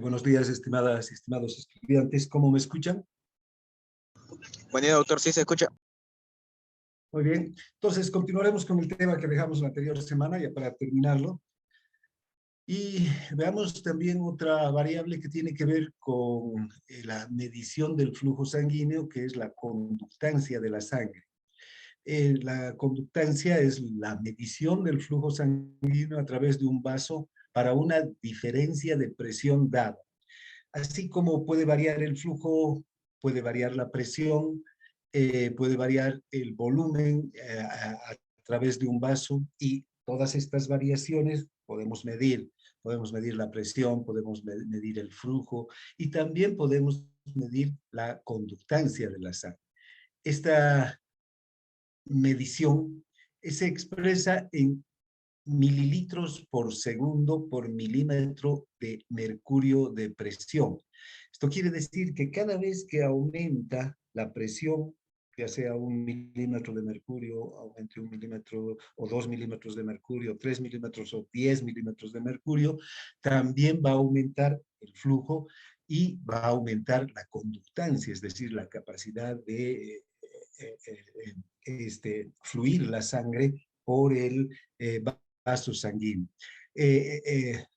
Buenos días, estimadas y estimados estudiantes. ¿Cómo me escuchan? Buen día, doctor. Sí, se escucha. Muy bien. Entonces, continuaremos con el tema que dejamos la anterior semana, ya para terminarlo. Y veamos también otra variable que tiene que ver con la medición del flujo sanguíneo, que es la conductancia de la sangre. La conductancia es la medición del flujo sanguíneo a través de un vaso para una diferencia de presión dada. Así como puede variar el flujo, puede variar la presión, puede variar el volumen a través de un vaso, y todas estas variaciones podemos medir la presión, podemos medir el flujo y también podemos medir la conductancia de la sangre. Esta medición se expresa en mililitros por segundo por milímetro de mercurio de presión. Esto quiere decir que cada vez que aumenta la presión, ya sea 1 milímetro de mercurio, aumente 1 milímetro o 2 milímetros de mercurio, 3 milímetros o 10 milímetros de mercurio, también va a aumentar el flujo y va a aumentar la conductancia, es decir, la capacidad de fluir la sangre por el vaso sanguíneo.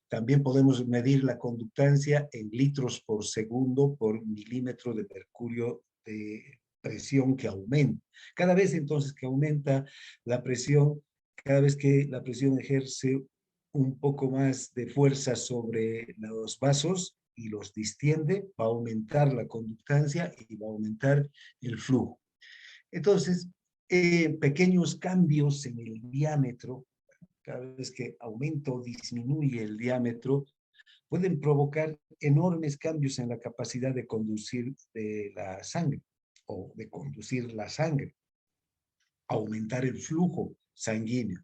También podemos medir la conductancia en litros por segundo por milímetro de mercurio de presión que aumenta. Cada vez entonces que aumenta la presión, cada vez que la presión ejerce un poco más de fuerza sobre los vasos y los distiende, va a aumentar la conductancia y va a aumentar el flujo. Entonces, pequeños cambios en el diámetro, cada vez que aumenta o disminuye el diámetro, pueden provocar enormes cambios en la capacidad de conducir de la sangre o de conducir la sangre, aumentar el flujo sanguíneo.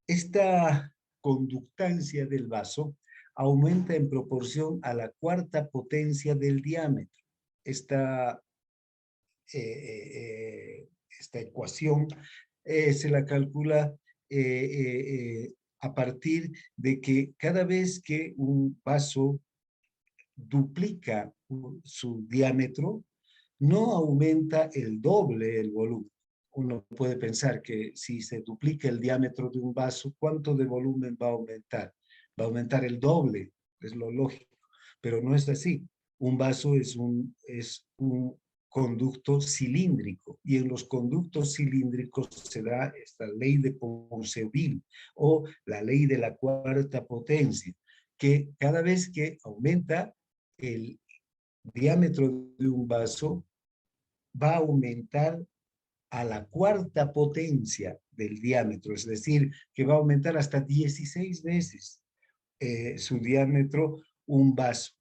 Esta conductancia del vaso aumenta en proporción a la cuarta potencia del diámetro. Esta ecuación se la calcula a partir de que cada vez que un vaso duplica su diámetro, no aumenta el doble el volumen. Uno puede pensar que si se duplica el diámetro de un vaso, ¿cuánto de volumen va a aumentar? Va a aumentar el doble, es lo lógico, pero no es así. Un vaso es un conducto cilíndrico, y en los conductos cilíndricos se da esta ley de Ponceville o la ley de la cuarta potencia, que cada vez que aumenta el diámetro de un vaso, va a aumentar a la cuarta potencia del diámetro, es decir, que va a aumentar hasta 16 veces su diámetro un vaso.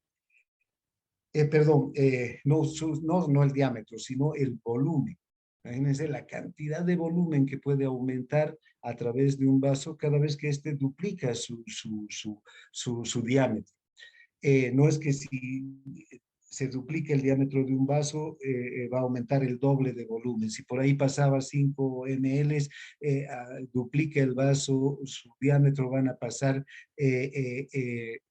No el diámetro, sino el volumen. Imagínense la cantidad de volumen que puede aumentar a través de un vaso cada vez que éste duplica su diámetro. No es que si se duplica el diámetro de un vaso, va a aumentar el doble de volumen. Si por ahí pasaba 5 ml, duplica el vaso, su diámetro van a pasar 10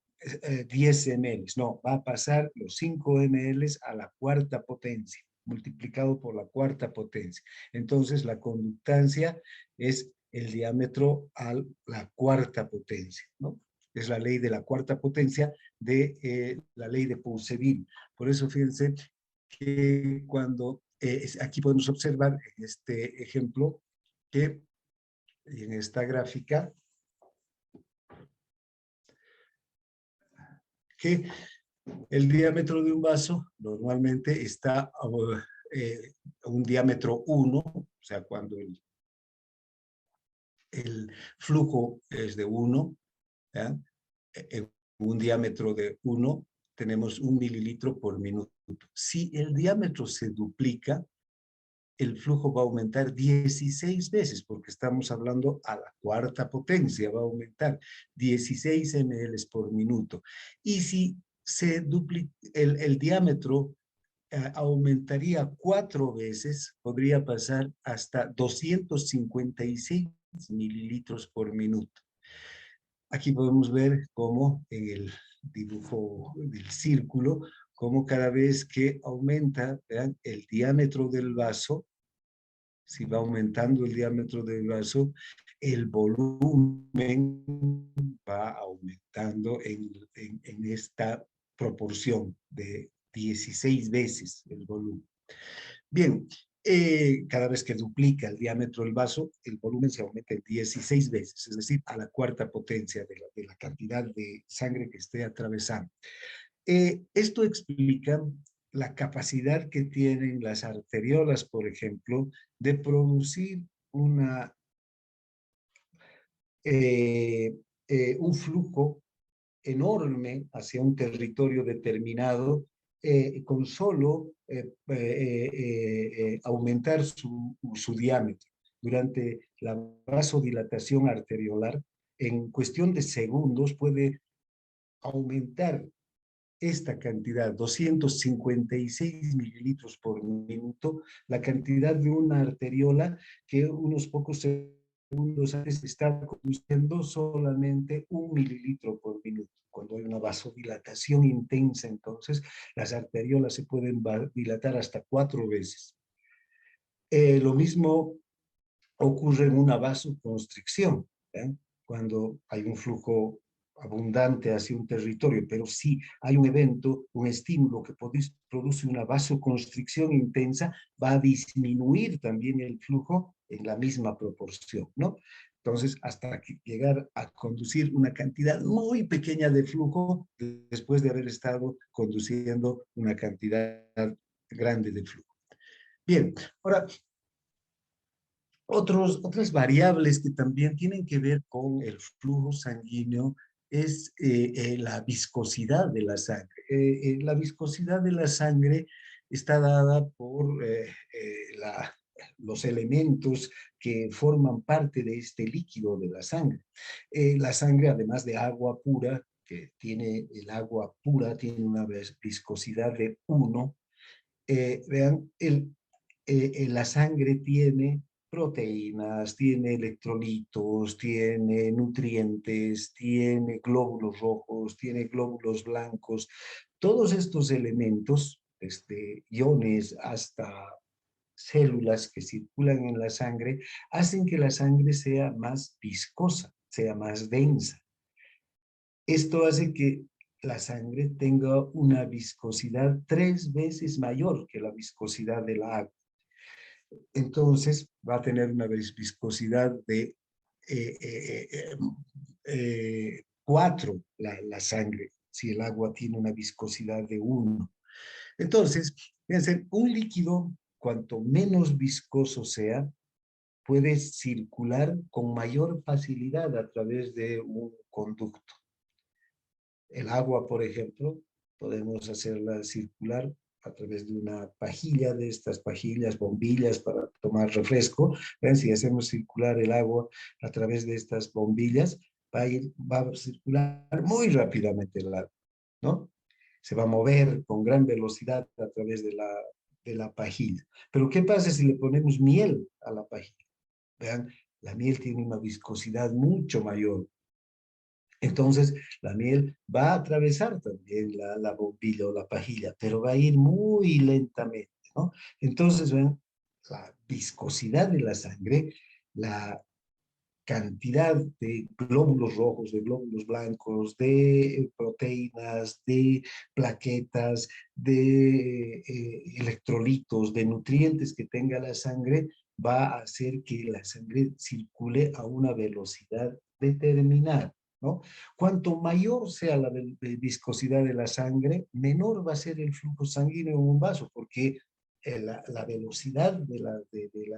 ml. No, va a pasar los 5 ml a la cuarta potencia, multiplicado por la cuarta potencia. Entonces, la conductancia es el diámetro a la cuarta potencia, ¿no? Es la ley de la cuarta potencia de la ley de Ponceville. Por eso, fíjense que cuando aquí podemos observar en este ejemplo que en esta gráfica que el diámetro de un vaso normalmente está a un diámetro 1, o sea, cuando el flujo es de 1, ¿ya? En un diámetro de 1 tenemos 1 mililitro por minuto. Si el diámetro se duplica, el flujo va a aumentar 16 veces, porque estamos hablando a la cuarta potencia, va a aumentar 16 ml por minuto. Y si se duplica, el diámetro aumentaría 4 veces, podría pasar hasta 256 mililitros por minuto. Aquí podemos ver cómo en el dibujo del círculo, cómo cada vez que aumenta, vean, el diámetro del vaso, si va aumentando el diámetro del vaso, el volumen va aumentando en esta proporción de 16 veces el volumen. Bien, cada vez que duplica el diámetro del vaso, el volumen se aumenta en 16 veces, es decir, a la cuarta potencia de la cantidad de sangre que esté atravesando. Esto explica la capacidad que tienen las arteriolas, por ejemplo, de producir un flujo enorme hacia un territorio determinado con solo aumentar su diámetro. Durante la vasodilatación arteriolar, en cuestión de segundos puede aumentar esta cantidad, 256 mililitros por minuto, la cantidad de una arteriola que unos pocos segundos antes estaba produciendo solamente 1 mililitro por minuto. Cuando hay una vasodilatación intensa, entonces las arteriolas se pueden dilatar hasta 4 veces. Lo mismo ocurre en una vasoconstricción, ¿eh? Cuando hay un flujo abundante hacia un territorio, pero si hay un evento, un estímulo que produce una vasoconstricción intensa, va a disminuir también el flujo en la misma proporción, ¿no? Entonces, hasta llegar a conducir una cantidad muy pequeña de flujo después de haber estado conduciendo una cantidad grande de flujo. Bien, ahora, otras variables que también tienen que ver con el flujo sanguíneo es la viscosidad de la sangre. La viscosidad de la sangre está dada por los elementos que forman parte de este líquido de la sangre. La sangre, además de agua pura, que tiene el agua pura, tiene una viscosidad de 1. Vean, la sangre tiene proteínas, tiene electrolitos, tiene nutrientes, tiene glóbulos rojos, tiene glóbulos blancos. Todos estos elementos, iones hasta células que circulan en la sangre, hacen que la sangre sea más viscosa, sea más densa. Esto hace que la sangre tenga una viscosidad 3 veces mayor que la viscosidad del agua. Entonces va a tener una viscosidad de 4 la sangre, si el agua tiene una viscosidad de 1. Entonces, fíjense, un líquido, cuanto menos viscoso sea, puede circular con mayor facilidad a través de un conducto. El agua, por ejemplo, podemos hacerla circular a través de una pajilla, de estas pajillas, bombillas para tomar refresco. ¿Ven? Si hacemos circular el agua a través de estas bombillas, va a circular muy rápidamente el agua, ¿no? Se va a mover con gran velocidad a través de la pajilla. Pero ¿qué pasa si le ponemos miel a la pajilla? Vean, la miel tiene una viscosidad mucho mayor. Entonces, la miel va a atravesar también la bombilla o la pajilla, pero va a ir muy lentamente, ¿no? Entonces, ven, la viscosidad de la sangre, la cantidad de glóbulos rojos, de glóbulos blancos, de proteínas, de plaquetas, de electrolitos, de nutrientes que tenga la sangre, va a hacer que la sangre circule a una velocidad determinada, ¿no? Cuanto mayor sea la viscosidad de la sangre, menor va a ser el flujo sanguíneo en un vaso, porque la velocidad de la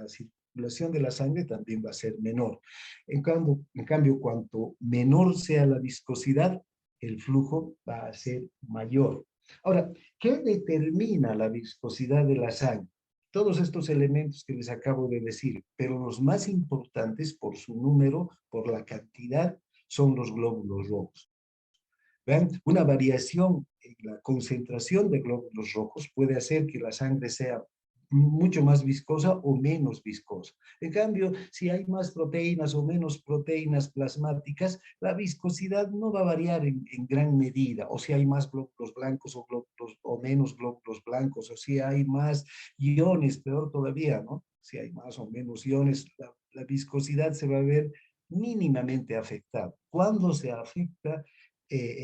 circulación de la sangre también va a ser menor. En cambio, cuanto menor sea la viscosidad, el flujo va a ser mayor. Ahora, ¿qué determina la viscosidad de la sangre? Todos estos elementos que les acabo de decir, pero los más importantes por su número, por la cantidad, son los glóbulos rojos. ¿Ven? Una variación en la concentración de glóbulos rojos puede hacer que la sangre sea mucho más viscosa o menos viscosa. En cambio, si hay más proteínas o menos proteínas plasmáticas, la viscosidad no va a variar en gran medida, o si hay más glóbulos blancos o, glóbulos, o menos glóbulos blancos, o si hay más iones, peor todavía, ¿no? Si hay más o menos iones, la viscosidad se va a ver mínimamente afectada. Cuando se afecta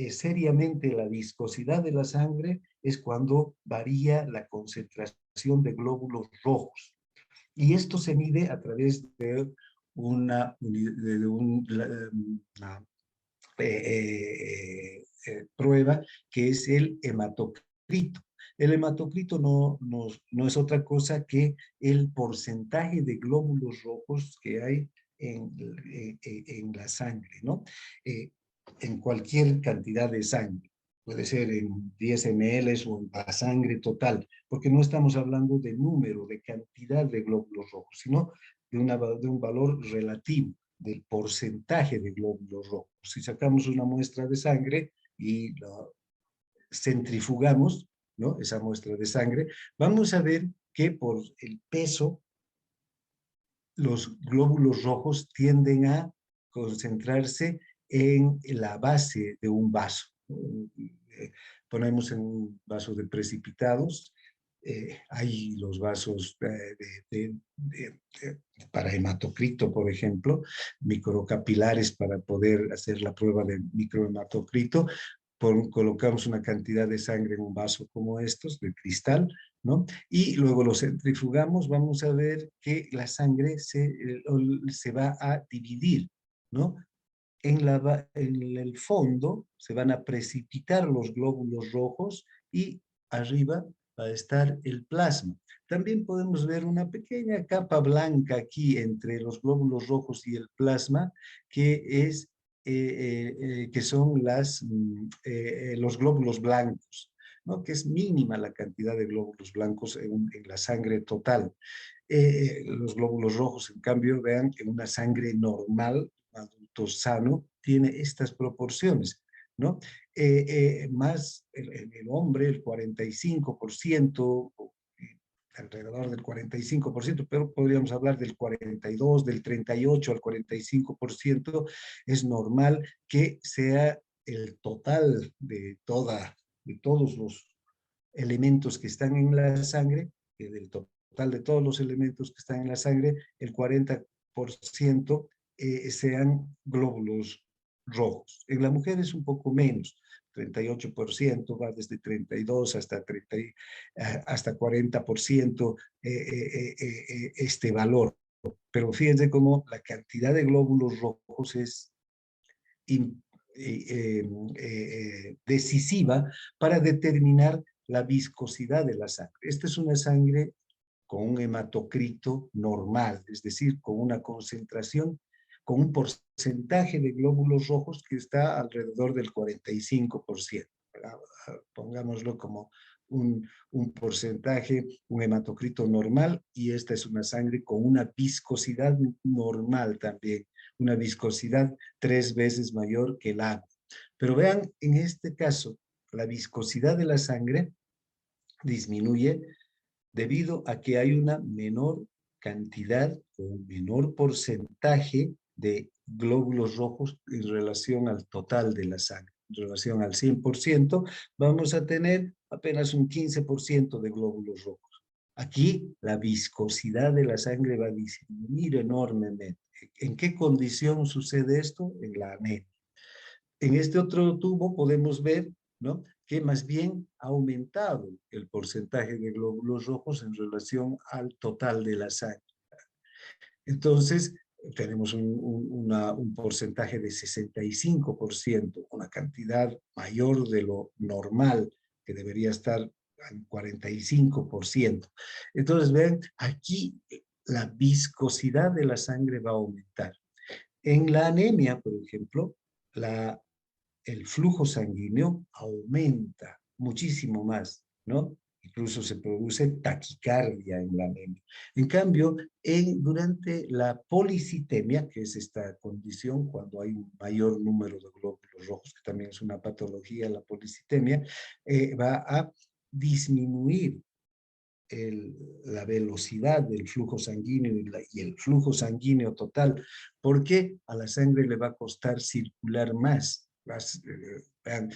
seriamente la viscosidad de la sangre es cuando varía la concentración de glóbulos rojos. Y esto se mide a través de una prueba que es el hematocrito. El hematocrito no es otra cosa que el porcentaje de glóbulos rojos que hay en la sangre, ¿no? Eh, en cualquier cantidad de sangre. Puede ser en 10 ml o en la sangre total, porque no estamos hablando de número, de cantidad de glóbulos rojos, sino de un valor relativo del porcentaje de glóbulos rojos. Si sacamos una muestra de sangre y la centrifugamos, ¿no? Esa muestra de sangre, vamos a ver que por el peso los glóbulos rojos tienden a concentrarse en la base de un vaso. Ponemos en un vaso de precipitados, hay los vasos para hematocrito, por ejemplo, microcapilares para poder hacer la prueba de microhematocrito. Colocamos una cantidad de sangre en un vaso como estos, de cristal, ¿no? Y luego lo centrifugamos, vamos a ver que la sangre se va a dividir, ¿no? En el fondo se van a precipitar los glóbulos rojos y arriba va a estar el plasma. También podemos ver una pequeña capa blanca aquí entre los glóbulos rojos y el plasma, que es que son los glóbulos blancos, ¿no? Que es mínima la cantidad de glóbulos blancos en la sangre total. Los glóbulos rojos, en cambio, vean que una sangre normal, adulto sano, tiene estas proporciones, ¿no? Más el hombre, el 45%, alrededor del 45%, pero podríamos hablar del 42, del 38 al 45%, es normal que sea el total de todos los elementos que están en la sangre, del total de todos los elementos que están en la sangre, el 40% sean glóbulos rojos. En la mujer es un poco menos, 38%, va desde 32 hasta 40% este valor. Pero fíjense cómo la cantidad de glóbulos rojos es decisiva para determinar la viscosidad de la sangre. Esta es una sangre con un hematocrito normal, es decir, con una concentración, con un porcentaje de glóbulos rojos que está alrededor del 45%. Pongámoslo como un porcentaje, un hematocrito normal, y esta es una sangre con una viscosidad normal también, una viscosidad 3 veces mayor que el agua. Pero vean, en este caso, la viscosidad de la sangre disminuye debido a que hay una menor cantidad o un menor porcentaje de glóbulos rojos en relación al total de la sangre. En relación al 100%, vamos a tener apenas un 15% de glóbulos rojos. Aquí la viscosidad de la sangre va a disminuir enormemente. ¿En qué condición sucede esto? En la anemia. En este otro tubo podemos ver, ¿no?, que más bien ha aumentado el porcentaje de glóbulos rojos en relación al total de la sangre. Entonces, tenemos un porcentaje de 65%, una cantidad mayor de lo normal, que debería estar al 45%. Entonces, ven, aquí la viscosidad de la sangre va a aumentar. En la anemia, por ejemplo, el flujo sanguíneo aumenta muchísimo más, ¿no? Incluso se produce taquicardia en la anemia. En cambio, durante la policitemia, que es esta condición cuando hay un mayor número de glóbulos rojos, que también es una patología, la policitemia, va a disminuir la velocidad del flujo sanguíneo y el flujo sanguíneo total, porque a la sangre le va a costar circular más. Vean,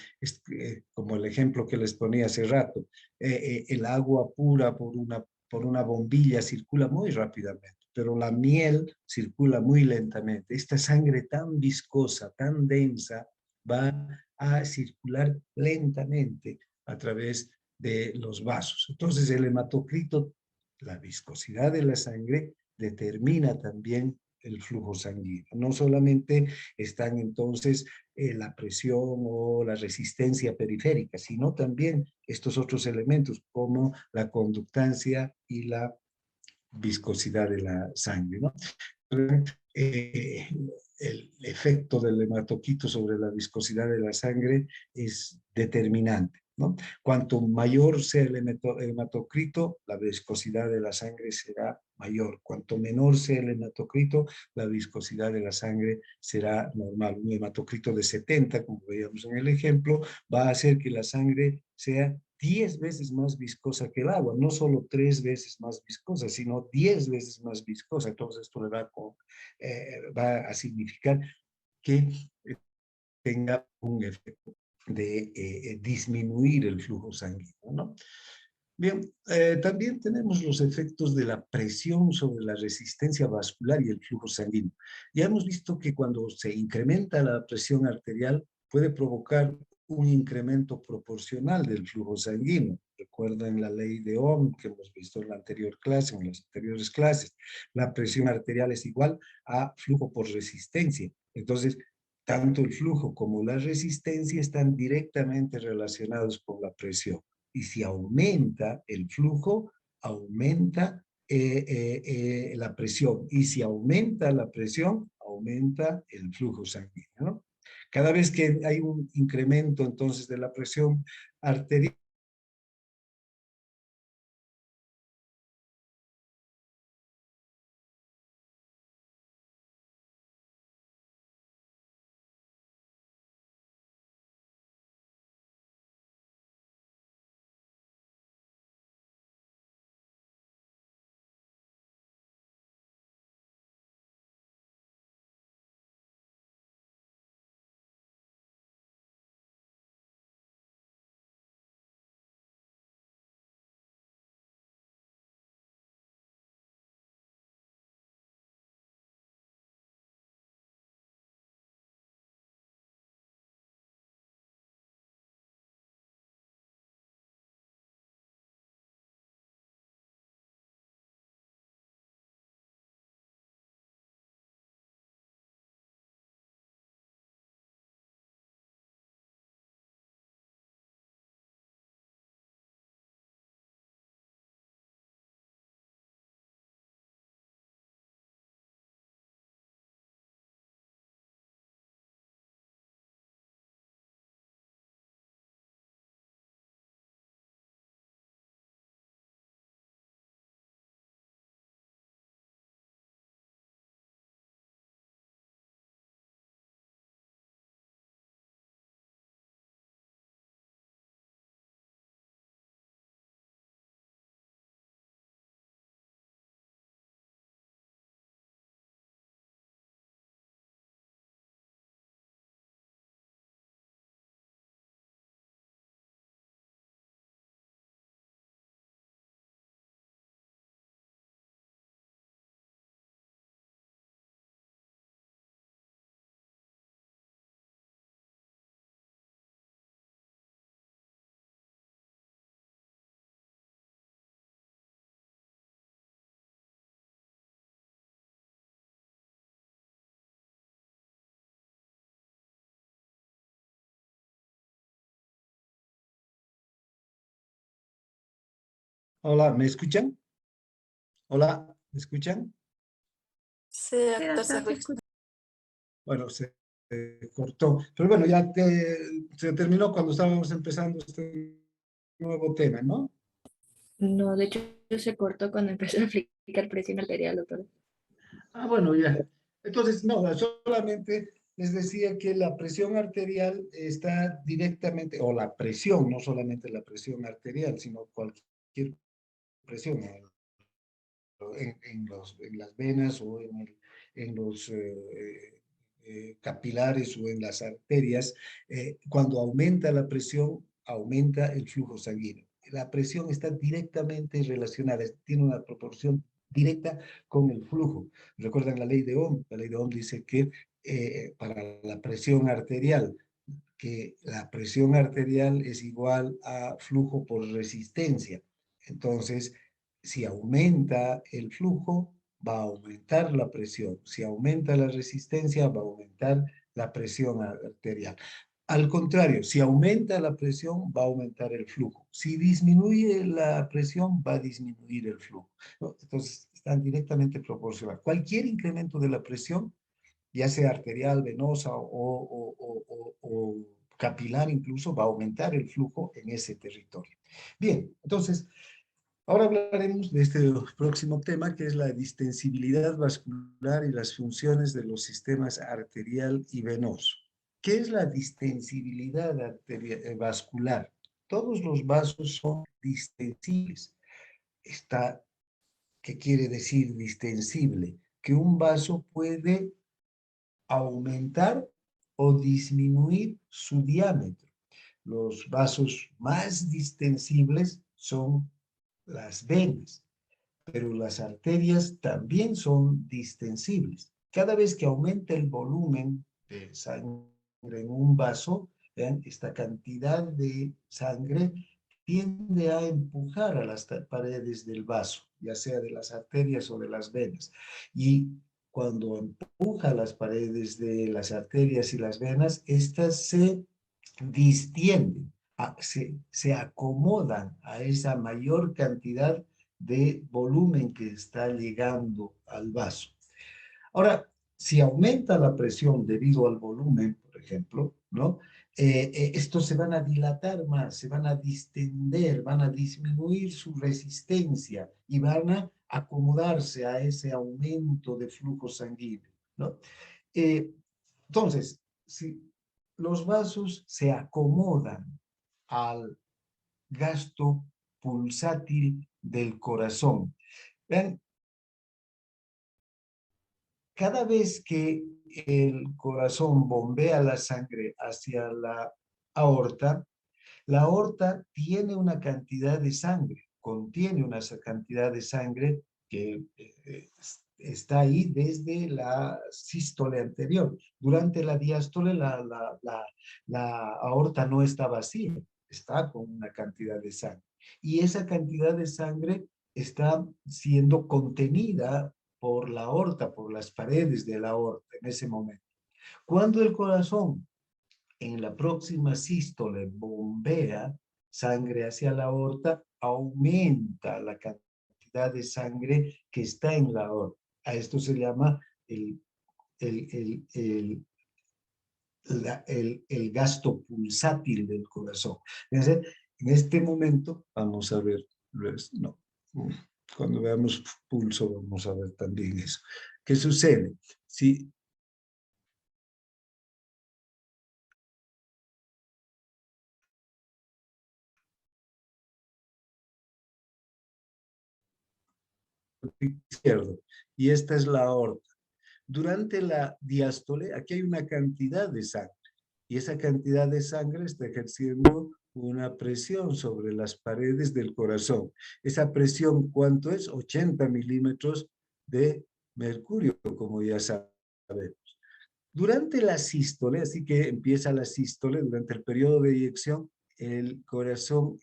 como el ejemplo que les ponía hace rato, el agua pura por una bombilla circula muy rápidamente, pero la miel circula muy lentamente. Esta sangre tan viscosa, tan densa, va a circular lentamente a través de los vasos. Entonces el hematocrito, la viscosidad de la sangre, determina también el flujo sanguíneo. No solamente están entonces la presión o la resistencia periférica, sino también estos otros elementos como la conductancia y la viscosidad de la sangre, ¿no? Eh, el efecto del hematoquito sobre la viscosidad de la sangre es determinante, ¿no? Cuanto mayor sea el hematocrito, la viscosidad de la sangre será mayor. Cuanto menor sea el hematocrito, la viscosidad de la sangre será normal. Un hematocrito de 70, como veíamos en el ejemplo, va a hacer que la sangre sea 10 veces más viscosa que el agua, no solo 3 veces más viscosa, sino 10 veces más viscosa. Entonces esto le va a significar que tenga un efecto de disminuir el flujo sanguíneo, ¿no? Bien, también tenemos los efectos de la presión sobre la resistencia vascular y el flujo sanguíneo. Ya hemos visto que cuando se incrementa la presión arterial puede provocar un incremento proporcional del flujo sanguíneo. Recuerden la ley de Ohm que hemos visto en la anterior clase, en las anteriores clases. La presión arterial es igual a flujo por resistencia. Entonces, tanto el flujo como la resistencia están directamente relacionados con la presión. Y si aumenta el flujo, aumenta la presión. Y si aumenta la presión, aumenta el flujo sanguíneo, ¿no? Cada vez que hay un incremento entonces de la presión arterial, hola, ¿me escuchan? Hola, ¿me escuchan? Sí, doctor, se escucha. Bueno, se cortó. Pero bueno, se terminó cuando estábamos empezando este nuevo tema, ¿no? No, de hecho se cortó cuando empezó a aplicar presión arterial, doctor. Ah, bueno, ya. Entonces, no, solamente les decía que la presión arterial está directamente, o la presión, no solamente la presión arterial, sino cualquier presión en las venas o en los capilares o en las arterias. Cuando aumenta la presión, aumenta el flujo sanguíneo. La presión está directamente relacionada, tiene una proporción directa con el flujo. ¿Recuerdan la ley de Ohm? La ley de Ohm dice que para la presión arterial, que la presión arterial es igual a flujo por resistencia. Entonces, si aumenta el flujo, va a aumentar la presión. Si aumenta la resistencia, va a aumentar la presión arterial. Al contrario, si aumenta la presión, va a aumentar el flujo. Si disminuye la presión, va a disminuir el flujo, ¿no? Entonces, están directamente proporcionados. Cualquier incremento de la presión, ya sea arterial, venosa o capilar incluso, va a aumentar el flujo en ese territorio. Bien, entonces, ahora hablaremos de este próximo tema, que es la distensibilidad vascular y las funciones de los sistemas arterial y venoso. ¿Qué es la distensibilidad vascular? Todos los vasos son distensibles. ¿Qué quiere decir distensible? Que un vaso puede aumentar o disminuir su diámetro. Los vasos más distensibles son las venas, pero las arterias también son distensibles. Cada vez que aumenta el volumen de sangre en un vaso, vean, esta cantidad de sangre tiende a empujar a las paredes del vaso, ya sea de las arterias o de las venas. Y cuando empuja las paredes de las arterias y las venas, estas se distienden, se acomodan a esa mayor cantidad de volumen que está llegando al vaso. Ahora, si aumenta la presión debido al volumen, por ejemplo, ¿no? Estos se van a dilatar más, se van a distender, van a disminuir su resistencia y van a acomodarse a ese aumento de flujo sanguíneo, ¿no? Eh, entonces, si los vasos se acomodan al gasto pulsátil del corazón. Vean, cada vez que el corazón bombea la sangre hacia la aorta tiene una cantidad de sangre, contiene una cantidad de sangre que está ahí desde la sístole anterior. Durante la diástole la aorta no está vacía, está con una cantidad de sangre. Y esa cantidad de sangre está siendo contenida por la aorta, por las paredes de la aorta en ese momento. Cuando el corazón en la próxima sístole bombea sangre hacia la aorta, aumenta la cantidad de sangre que está en la aorta. A esto se llama el, el, el, el gasto pulsátil del corazón. Entonces, en este momento, vamos a ver, no, cuando veamos pulso vamos a ver también eso. ¿Qué sucede? Si izquierdo, y esta es la aorta. Durante la diástole, aquí hay una cantidad de sangre, y esa cantidad de sangre está ejerciendo una presión sobre las paredes del corazón. Esa presión, ¿cuánto es? 80 milímetros de mercurio, como ya sabemos. Durante la sístole, así que empieza la sístole, durante el periodo de eyección, el corazón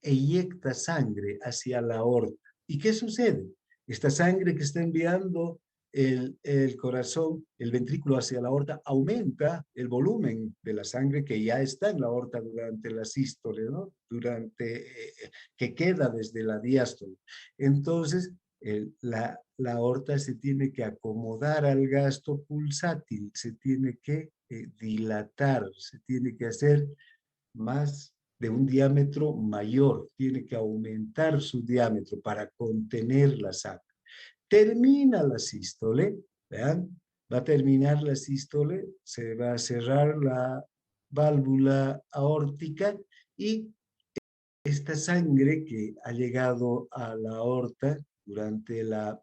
eyecta sangre hacia la aorta. ¿Y qué sucede? Esta sangre que está enviando el corazón, el ventrículo hacia la aorta, aumenta el volumen de la sangre que ya está en la aorta durante la sístole, ¿no? Que queda desde la diástole. Entonces, la aorta se tiene que acomodar al gasto pulsátil, se tiene que dilatar, se tiene que hacer más de un diámetro mayor, tiene que aumentar su diámetro para contener la sangre. Termina la sístole, vean, va a terminar la sístole, se va a cerrar la válvula aórtica y esta sangre que ha llegado a la aorta durante la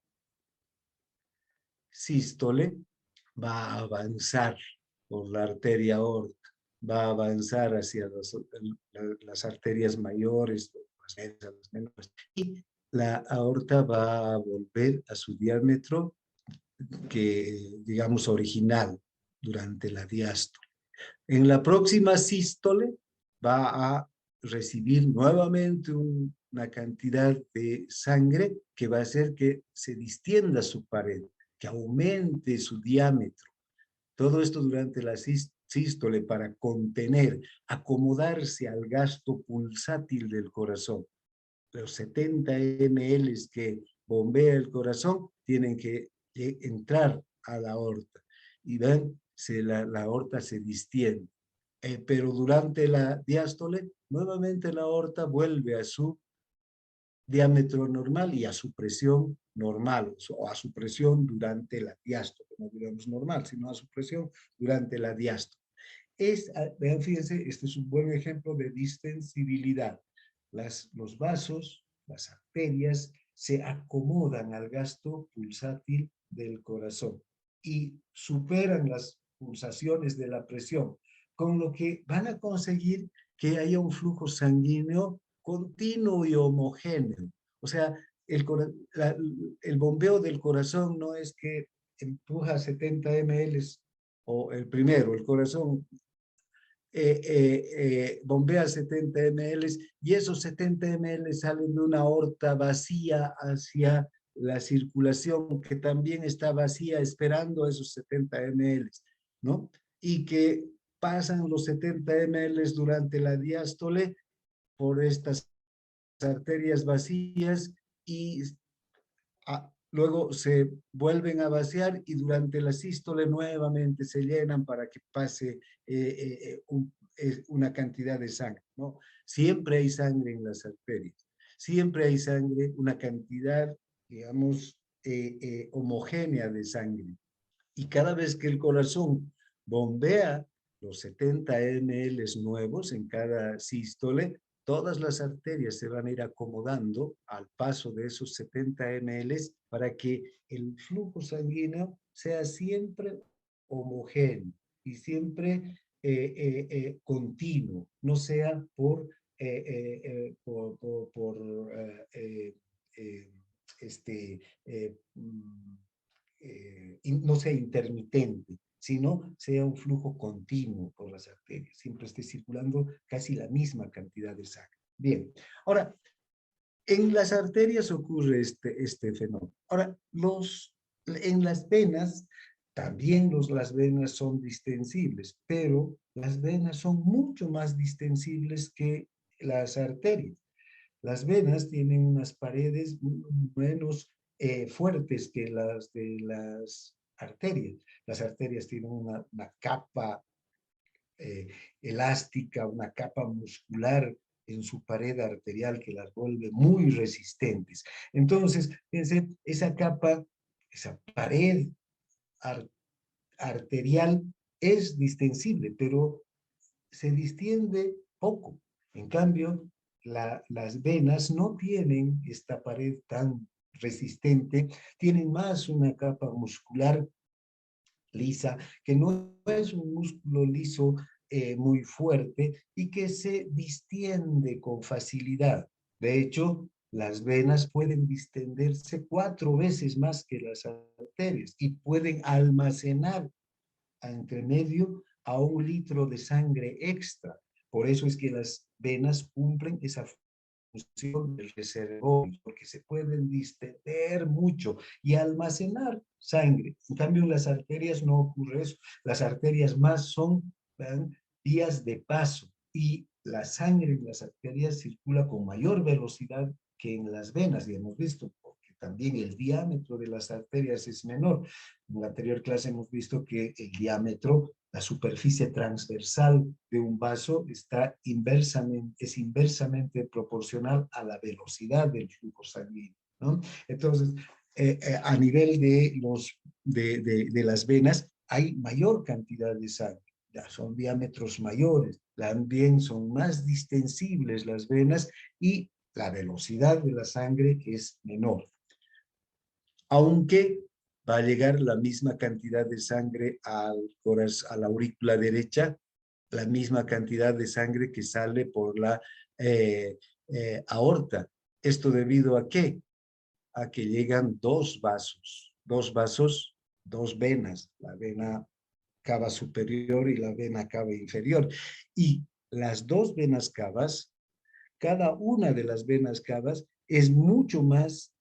sístole va a avanzar por la arteria aorta, va a avanzar hacia las arterias mayores, las venas, las menores, y la aorta va a volver a su diámetro que, digamos, original durante la diástole. En la próxima sístole va a recibir nuevamente una cantidad de sangre que va a hacer que se distienda su pared, que aumente su diámetro. Todo esto durante la sístole para contener, acomodarse al gasto pulsátil del corazón. Los 70 ml que bombea el corazón tienen que entrar a la aorta. Y ven, la aorta se distiende. Pero durante la diástole, nuevamente la aorta vuelve a su diámetro normal y a su presión normal, o a su presión durante la diástole, no digamos normal, sino a su presión durante la diástole. Vean, fíjense, este es un buen ejemplo de distensibilidad. Los vasos, las arterias, se acomodan al gasto pulsátil del corazón y superan las pulsaciones de la presión, con lo que van a conseguir que haya un flujo sanguíneo continuo y homogéneo. O sea, el bombeo del corazón no es que empuja 70 ml o el primero, el corazón bombea 70 ml y esos 70 ml salen de una aorta vacía hacia la circulación que también está vacía esperando esos 70 ml, ¿no? Y que pasan los 70 ml durante la diástole por estas arterias vacías y luego se vuelven a vaciar y durante la sístole nuevamente se llenan para que pase una cantidad de sangre, ¿no? Siempre hay sangre en las arterias, siempre hay sangre, una cantidad, digamos, homogénea de sangre. Y cada vez que el corazón bombea los 70 ml nuevos en cada sístole, todas las arterias se van a ir acomodando al paso de esos 70 ml para que el flujo sanguíneo sea siempre homogéneo y siempre continuo, no sea por este, no sea intermitente, sino sea un flujo continuo por las arterias, siempre esté circulando casi la misma cantidad de sangre. Bien, ahora, en las arterias ocurre este fenómeno. Ahora, en las venas, también las venas son distensibles, pero las venas son mucho más distensibles que las arterias. Las venas tienen unas paredes menos fuertes que las de las arterias. Las arterias tienen una capa elástica, una capa muscular en su pared arterial que las vuelve muy resistentes. Entonces, fíjense, esa capa, esa pared arterial es distensible, pero se distiende poco. En cambio, las venas no tienen esta pared tan resistente, tienen más una capa muscular lisa, que no es un músculo liso muy fuerte y que se distiende con facilidad. De hecho, las venas pueden distenderse 4 veces más que las arterias y pueden almacenar entre medio a 1 litro de sangre extra. Por eso es que las venas cumplen esa función del reservorio, porque se pueden distender mucho y almacenar sangre. En cambio, en las arterias no ocurre eso. Las arterias más son vías de paso y la sangre en las arterias circula con mayor velocidad que en las venas, y hemos visto, porque también el diámetro de las arterias es menor. En la anterior clase hemos visto que el diámetro, la superficie transversal de un vaso es inversamente proporcional a la velocidad del flujo sanguíneo, ¿no? Entonces, a nivel de las venas hay mayor cantidad de sangre. ya son diámetros mayores, también son más distensibles las venas y la velocidad de la sangre es menor. Aunque va a llegar la misma cantidad de sangre a la aurícula derecha, la misma cantidad de sangre que sale por la aorta. ¿Esto debido a qué? A que llegan dos vasos, dos venas, la vena cava superior y la vena cava inferior. Y las dos venas cavas, cada una de las venas cavas es mucho más,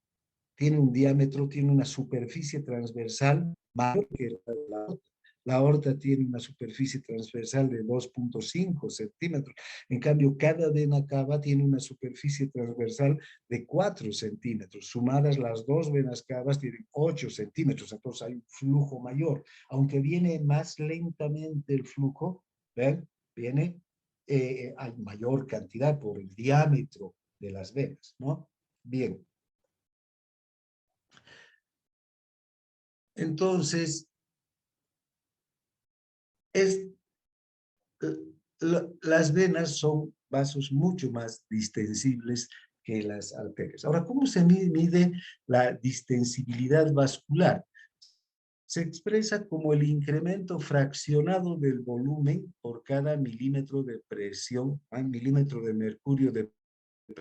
tiene un diámetro, tiene una superficie transversal mayor que la aorta. La aorta tiene una superficie transversal de 2.5 centímetros. En cambio, cada vena cava tiene una superficie transversal de 4 centímetros. Sumadas las dos venas cavas tienen 8 centímetros. Entonces hay un flujo mayor. Aunque viene más lentamente el flujo, ¿ven? Viene, hay mayor cantidad por el diámetro de las venas, ¿no? Bien. Entonces, es, las venas son vasos mucho más distensibles que las arterias. Ahora, ¿cómo se mide la distensibilidad vascular? Se expresa como el incremento fraccionado del volumen por cada milímetro de presión, milímetro de mercurio de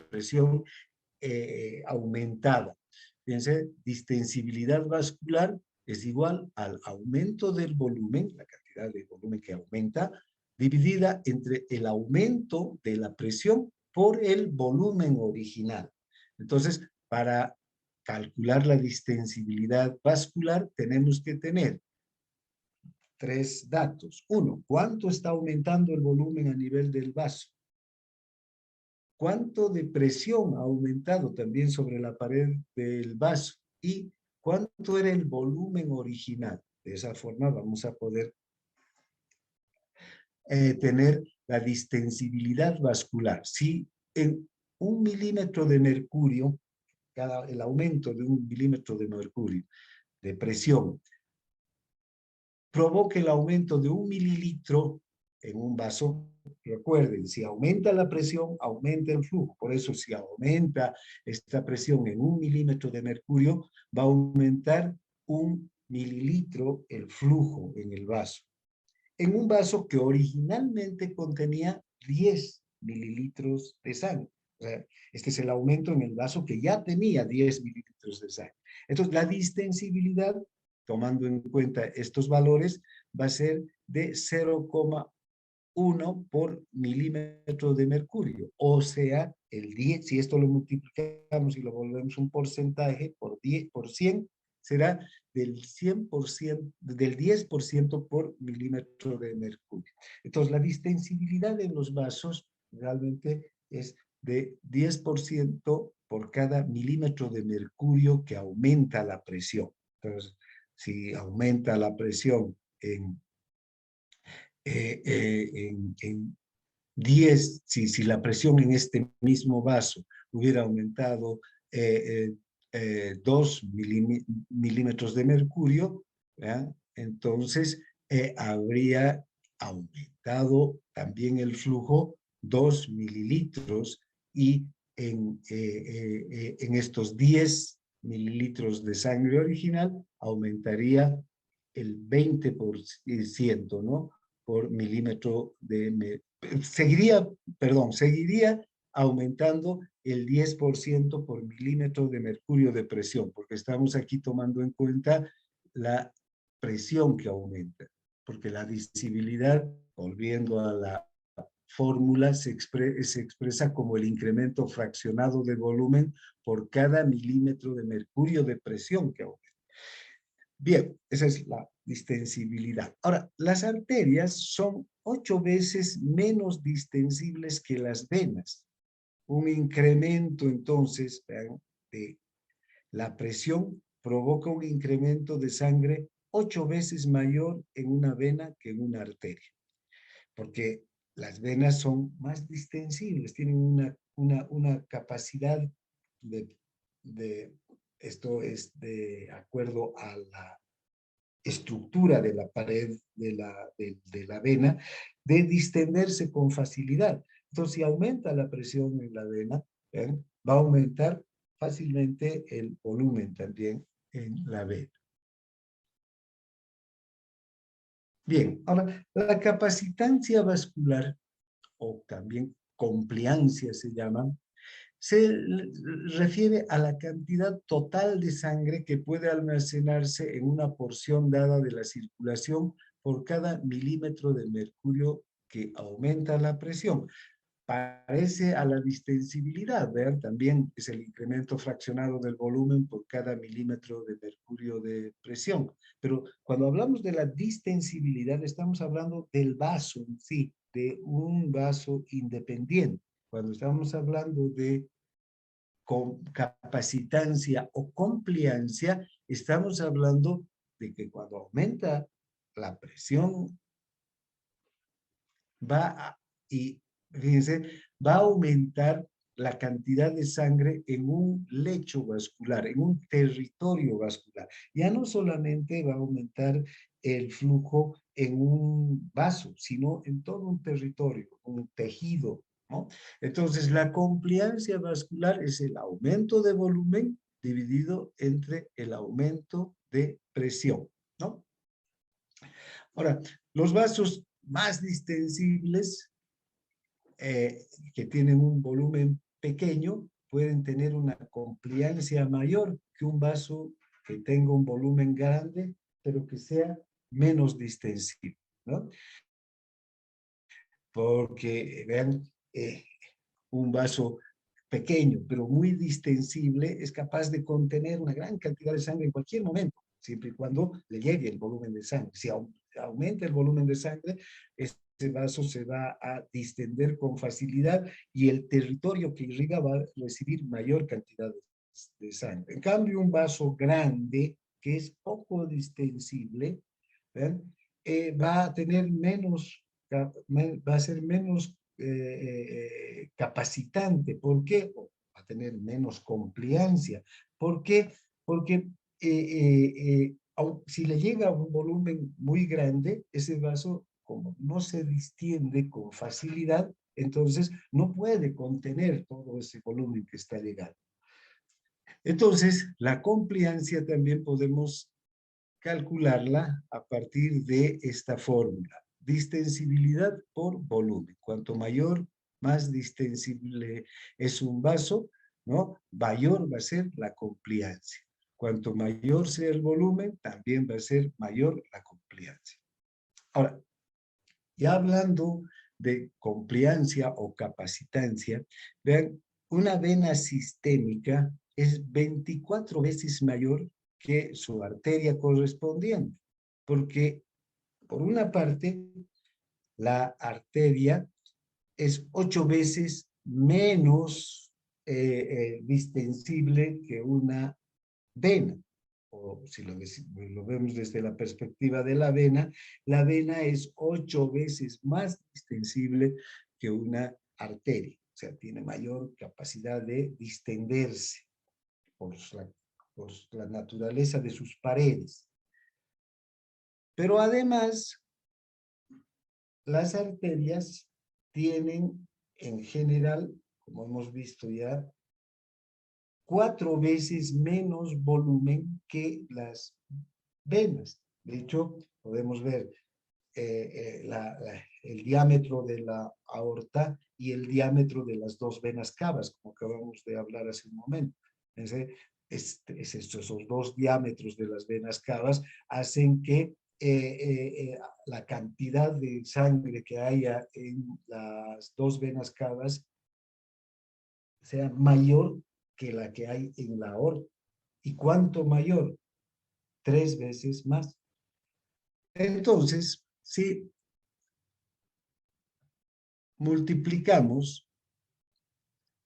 presión aumentada. Fíjense, distensibilidad vascular es igual al aumento del volumen, la cantidad de volumen que aumenta, dividida entre el aumento de la presión por el volumen original. Entonces, para calcular la distensibilidad vascular, tenemos que tener tres datos. Uno, ¿cuánto está aumentando el volumen a nivel del vaso? ¿Cuánto de presión ha aumentado también sobre la pared del vaso? ¿Y cuánto era el volumen original? De esa forma vamos a poder tener la distensibilidad vascular. Si en 1 milímetro de mercurio, el aumento de 1 milímetro de mercurio de presión provoca el aumento de 1 mililitro en un vaso, recuerden, si aumenta la presión, aumenta el flujo. Por eso, si aumenta esta presión en 1 milímetro de mercurio, va a aumentar 1 mililitro el flujo en el vaso. En un vaso que originalmente contenía 10 mililitros de sangre. O sea, este es el aumento en el vaso que ya tenía 10 mililitros de sangre. Entonces, la distensibilidad, tomando en cuenta estos valores, va a ser de 0,1 por milímetro de mercurio. O sea, el 10, si esto lo multiplicamos y lo volvemos un porcentaje por 10, por 100, será del 100%, del 10% por milímetro de mercurio. Entonces, la distensibilidad en los vasos realmente es de 10% por cada milímetro de mercurio que aumenta la presión. Entonces, si aumenta la presión en 10, si la presión en este mismo vaso hubiera aumentado 2 milímetros de mercurio, ¿ya? Entonces habría aumentado también el flujo 2 mililitros y en estos 10 mililitros de sangre original aumentaría el 20%, ¿no? Por milímetro de seguiría aumentando el 10% por milímetro de mercurio de presión, porque estamos aquí tomando en cuenta la presión que aumenta, porque la visibilidad, volviendo a la fórmula, se expresa como el incremento fraccionado de volumen por cada milímetro de mercurio de presión que aumenta. Bien, esa es la distensibilidad. Ahora, las arterias son 8 veces menos distensibles que las venas. Un incremento, entonces, vean, de la presión provoca un incremento de sangre 8 veces mayor en una vena que en una arteria. Porque las venas son más distensibles, tienen una capacidad de, esto es de acuerdo a la estructura de la pared de la vena, de distenderse con facilidad. Entonces, si aumenta la presión en la vena, ¿ven? Va a aumentar fácilmente el volumen también en la vena. Bien, ahora, la capacitancia vascular, o también compliancia se llama, se refiere a la cantidad total de sangre que puede almacenarse en una porción dada de la circulación por cada milímetro de mercurio que aumenta la presión. Parece a la distensibilidad, ¿verdad? También es el incremento fraccionado del volumen por cada milímetro de mercurio de presión. Pero cuando hablamos de la distensibilidad, estamos hablando del vaso en sí, de un vaso independiente. Cuando estamos hablando de capacitancia o compliancia, estamos hablando de que cuando aumenta la presión, y fíjense, va a aumentar la cantidad de sangre en un lecho vascular, en un territorio vascular. Ya no solamente va a aumentar el flujo en un vaso, sino en todo un territorio, un tejido, ¿no? Entonces, la compliancia vascular es el aumento de volumen dividido entre el aumento de presión, ¿no? Ahora, los vasos más distensibles que tienen un volumen pequeño pueden tener una compliancia mayor que un vaso que tenga un volumen grande, pero que sea menos distensible, ¿no? Porque, vean, un vaso pequeño, pero muy distensible, es capaz de contener una gran cantidad de sangre en cualquier momento, siempre y cuando le llegue el volumen de sangre. Si aumenta el volumen de sangre, ese vaso se va a distender con facilidad y el territorio que irriga va a recibir mayor cantidad de sangre. En cambio, un vaso grande, que es poco distensible, va a tener menos, va a ser menos capacitante. ¿Por qué? Va a tener menos compliancia. ¿Por qué? Porque si le llega un volumen muy grande, ese vaso, como no se distiende con facilidad, entonces no puede contener todo ese volumen que está llegando. Entonces, la compliancia también podemos calcularla a partir de esta fórmula. Distensibilidad por volumen. Cuanto mayor, más distensible es un vaso, ¿no? Mayor va a ser la compliancia. Cuanto mayor sea el volumen, también va a ser mayor la compliancia. Ahora, ya hablando de compliancia o capacitancia, vean, una vena sistémica es 24 veces mayor que su arteria correspondiente, porque por una parte, la arteria es 8 veces menos distensible que una vena. O si lo vemos desde la perspectiva de la vena es 8 veces más distensible que una arteria. O sea, tiene mayor capacidad de distenderse por la naturaleza de sus paredes. Pero además, las arterias tienen en general, como hemos visto ya, 4 veces menos volumen que las venas. De hecho, podemos ver el diámetro de la aorta y el diámetro de las dos venas cavas, como acabamos de hablar hace un momento. Esos dos diámetros de las venas cavas hacen que la cantidad de sangre que haya en las dos venas cavas sea mayor que la que hay en la aorta. ¿Y cuánto mayor? 3 veces más. Entonces, si multiplicamos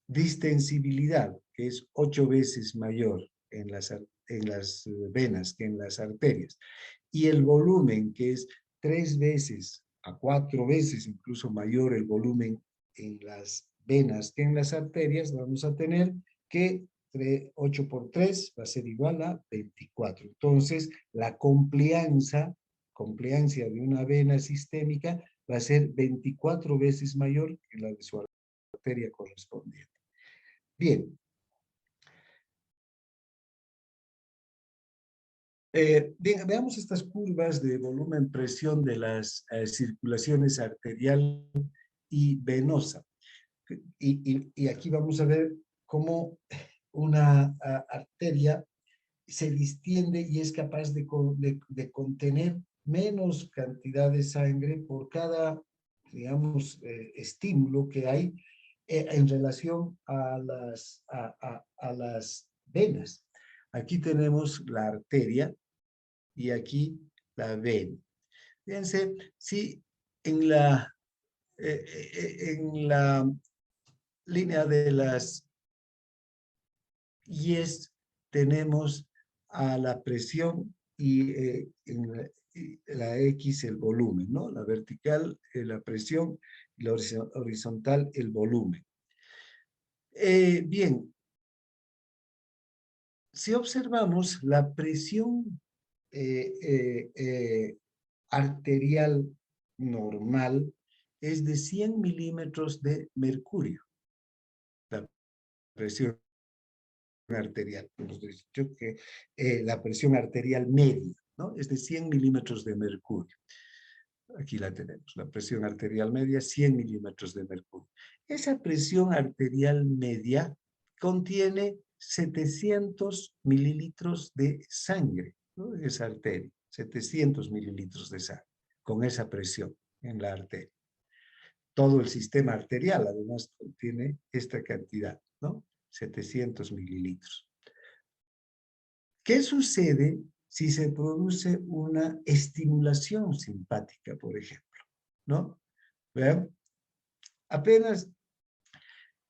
distensibilidad, que es 8 veces mayor en las venas que en las arterias, y el volumen, que es 3 veces a 4 veces incluso mayor el volumen en las venas que en las arterias, vamos a tener que 8 por 3 va a ser igual a 24. Entonces, la compliancia de una vena sistémica va a ser 24 veces mayor que la de su arteria correspondiente. Bien. Bien, veamos estas curvas de volumen presión de las circulaciones arterial y venosa. Y aquí vamos a ver cómo una arteria se distiende y es capaz de contener menos cantidad de sangre por cada, digamos, estímulo que hay en relación a las venas. Aquí tenemos la arteria y aquí la vena. Fíjense, si en la línea de las Yes tenemos a la presión y en la X el volumen, ¿no? La vertical la presión y la horizontal el volumen. Bien, si observamos la presión arterial normal es de 100 milímetros de mercurio. La presión arterial. Hemos dicho que la presión arterial media, ¿no? Es de 100 milímetros de mercurio. Aquí la tenemos, la presión arterial media, 100 milímetros de mercurio. Esa presión arterial media contiene 700 mililitros de sangre, ¿no? Esa arteria, 700 mililitros de sangre, con esa presión en la arteria. Todo el sistema arterial, además, contiene esta cantidad, ¿no? 700 mililitros. ¿Qué sucede si se produce una estimulación simpática, por ejemplo? ¿No? ¿Vean? Apenas,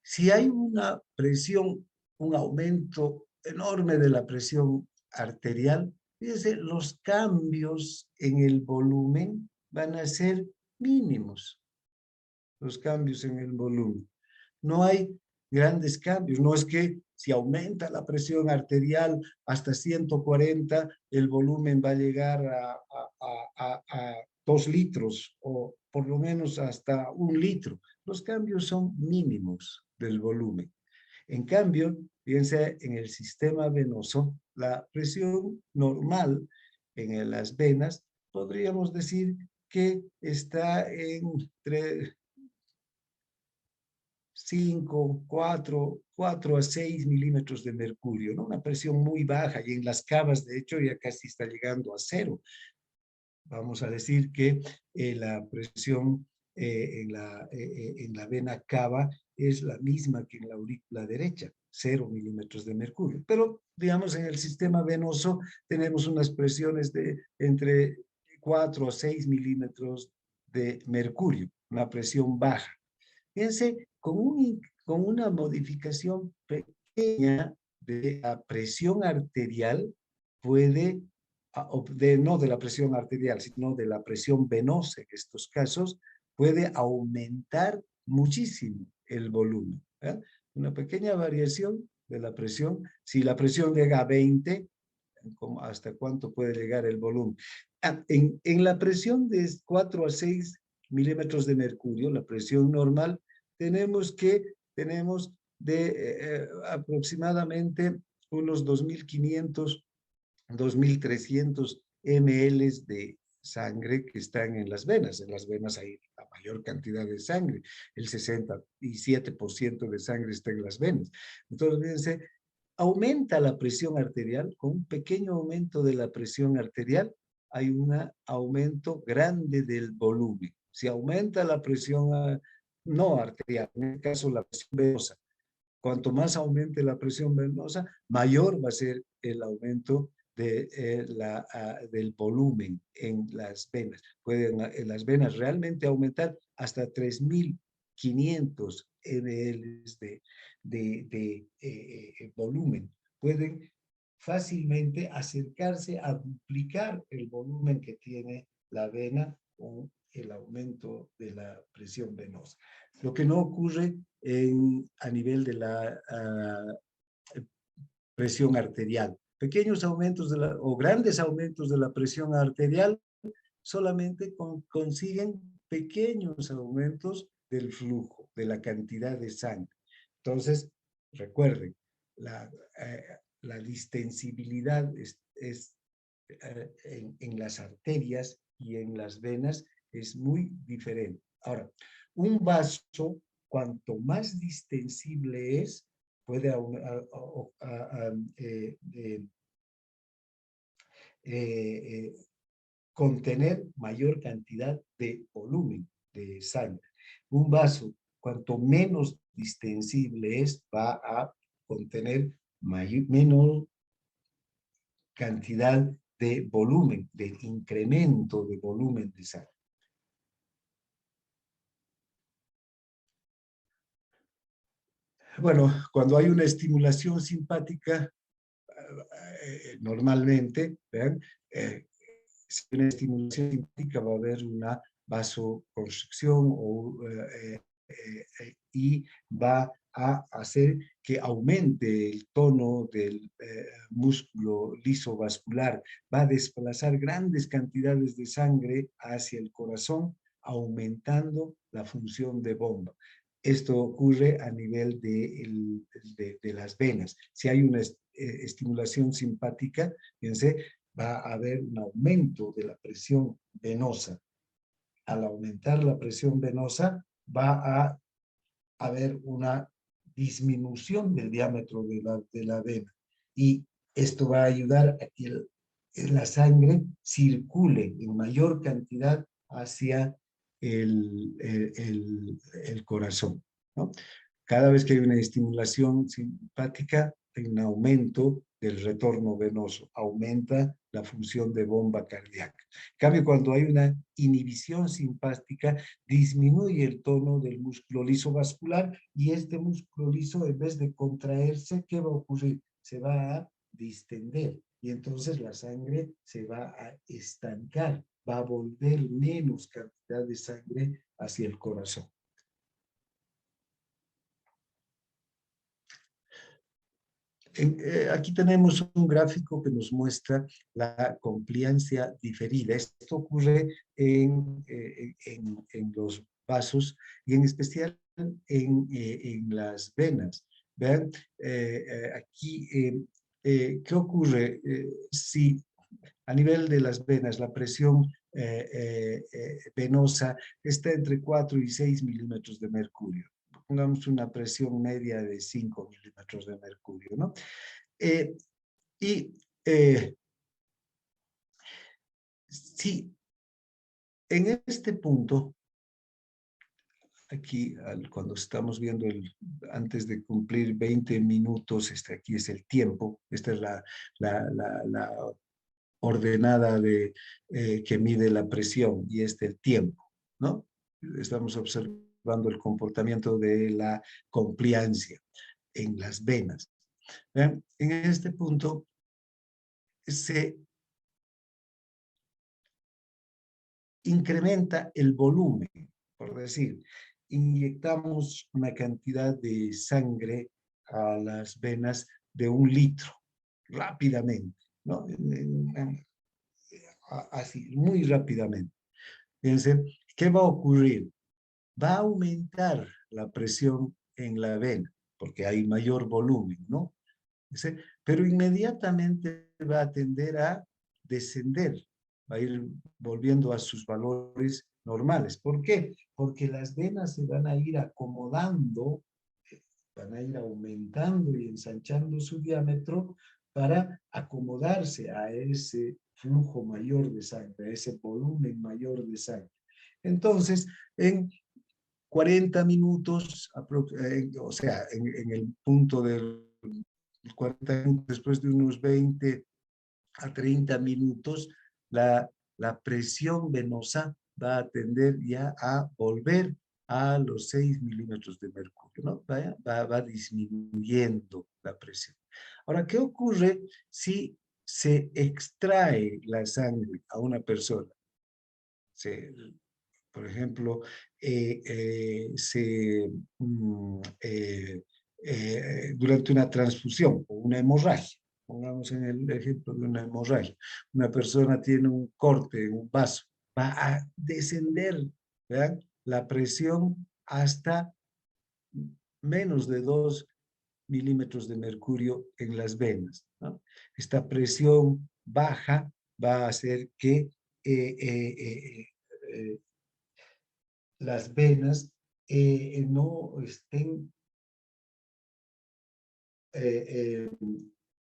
si hay una presión, un aumento enorme de la presión arterial, fíjense, los cambios en el volumen van a ser mínimos. Los cambios en el volumen. No hay grandes cambios. No es que si aumenta la presión arterial hasta 140, el volumen va a llegar a 2 litros o por lo menos hasta 1 litro. Los cambios son mínimos del volumen. En cambio, fíjense, en el sistema venoso, la presión normal en las venas, podríamos decir que está entre 5, 4 a 6 milímetros de mercurio, ¿no? Una presión muy baja y en las cavas, de hecho, ya casi está llegando a 0. Vamos a decir que la presión en la vena cava es la misma que en la aurícula derecha, 0 milímetros de mercurio. Pero, digamos, en el sistema venoso tenemos unas presiones de entre 4 a 6 milímetros de mercurio, una presión baja. Fíjense, con una modificación pequeña de la presión arterial puede, no de la presión arterial, sino de la presión venosa en estos casos, puede aumentar muchísimo el volumen. ¿Eh? Una pequeña variación de la presión. Si la presión llega a 20, ¿hasta cuánto puede llegar el volumen? En la presión de 4 a 6 milímetros de mercurio, la presión normal, tenemos de aproximadamente unos 2.500, 2.300 ml de sangre que están en las venas. En las venas hay la mayor cantidad de sangre, el 67% de sangre está en las venas. Entonces, fíjense, aumenta la presión arterial, con un pequeño aumento de la presión arterial, hay un aumento grande del volumen. Si aumenta la presión no arterial, en este caso la presión venosa, cuanto más aumente la presión venosa, mayor va a ser el aumento del volumen en las venas. Pueden en las venas realmente aumentar hasta 3.500 ml de volumen. Pueden fácilmente acercarse a duplicar el volumen que tiene la vena con el aumento de la presión venosa. Lo que no ocurre a nivel de la presión arterial. Pequeños aumentos o grandes aumentos de la presión arterial solamente consiguen pequeños aumentos del flujo, de la cantidad de sangre. Entonces, recuerden, la distensibilidad en las arterias y en las venas es muy diferente. Ahora, un vaso, cuanto más distensible es, puede contener mayor cantidad de volumen de sangre. Un vaso, cuanto menos distensible es, va a contener menor cantidad de volumen, de incremento de volumen de sangre. Bueno, cuando hay una estimulación simpática, normalmente, ¿vean? Si hay una estimulación simpática va a haber una vasoconstricción y va a hacer que aumente el tono del músculo liso vascular, va a desplazar grandes cantidades de sangre hacia el corazón, aumentando la función de bomba. Esto ocurre a nivel de las venas. Si hay una estimulación simpática, fíjense, va a haber un aumento de la presión venosa. Al aumentar la presión venosa, va a haber una disminución del diámetro de la vena. Y esto va a ayudar a que la sangre circule en mayor cantidad hacia el corazón, ¿no? Cada vez que hay una estimulación simpática, hay un aumento del retorno venoso, aumenta la función de bomba cardíaca. En cambio, cuando hay una inhibición simpática, disminuye el tono del músculo liso vascular y este músculo liso, en vez de contraerse, ¿qué va a ocurrir? Se va a distender y entonces la sangre se va a estancar, va a volver menos cantidad de sangre hacia el corazón. Aquí tenemos un gráfico que nos muestra la compliancia diferida. Esto ocurre en los vasos y en especial en las venas. ¿Vean? Aquí, ¿qué ocurre? Si a nivel de las venas la presión venosa está entre 4 y 6 milímetros de mercurio. Pongamos una presión media de 5 milímetros de mercurio, ¿no? Sí, en este punto, aquí cuando estamos viendo antes de cumplir 20 minutos, aquí es el tiempo, esta es la ordenada que mide la presión y el tiempo, ¿no? Estamos observando el comportamiento de la compliancia en las venas. ¿Vean? En este punto se incrementa el volumen, por decir, inyectamos una cantidad de sangre a las venas de 1 litro, rápidamente, ¿no? Así, muy rápidamente. Fíjense, ¿qué va a ocurrir? Va a aumentar la presión en la vena, porque hay mayor volumen, ¿no? ¿Sí? Pero inmediatamente va a tender a descender, va a ir volviendo a sus valores normales. ¿Por qué? Porque las venas se van a ir acomodando, van a ir aumentando y ensanchando su diámetro para acomodarse a ese flujo mayor de sangre, a ese volumen mayor de sangre. Entonces, en 40 minutos, o sea, en el punto del 40 minutos, después de unos 20 a 30 minutos, la presión venosa va a tender ya a volver a los 6 milímetros de mercurio, ¿no? Va disminuyendo la presión. Ahora, ¿qué ocurre si se extrae la sangre a una persona? Por ejemplo, se durante una transfusión o una hemorragia. Pongamos en el ejemplo de una hemorragia. Una persona tiene un corte en un vaso, va a descender, ¿verdad?, la presión hasta menos de 2 milímetros de mercurio en las venas, ¿no? Esta presión baja va a hacer que las venas no estén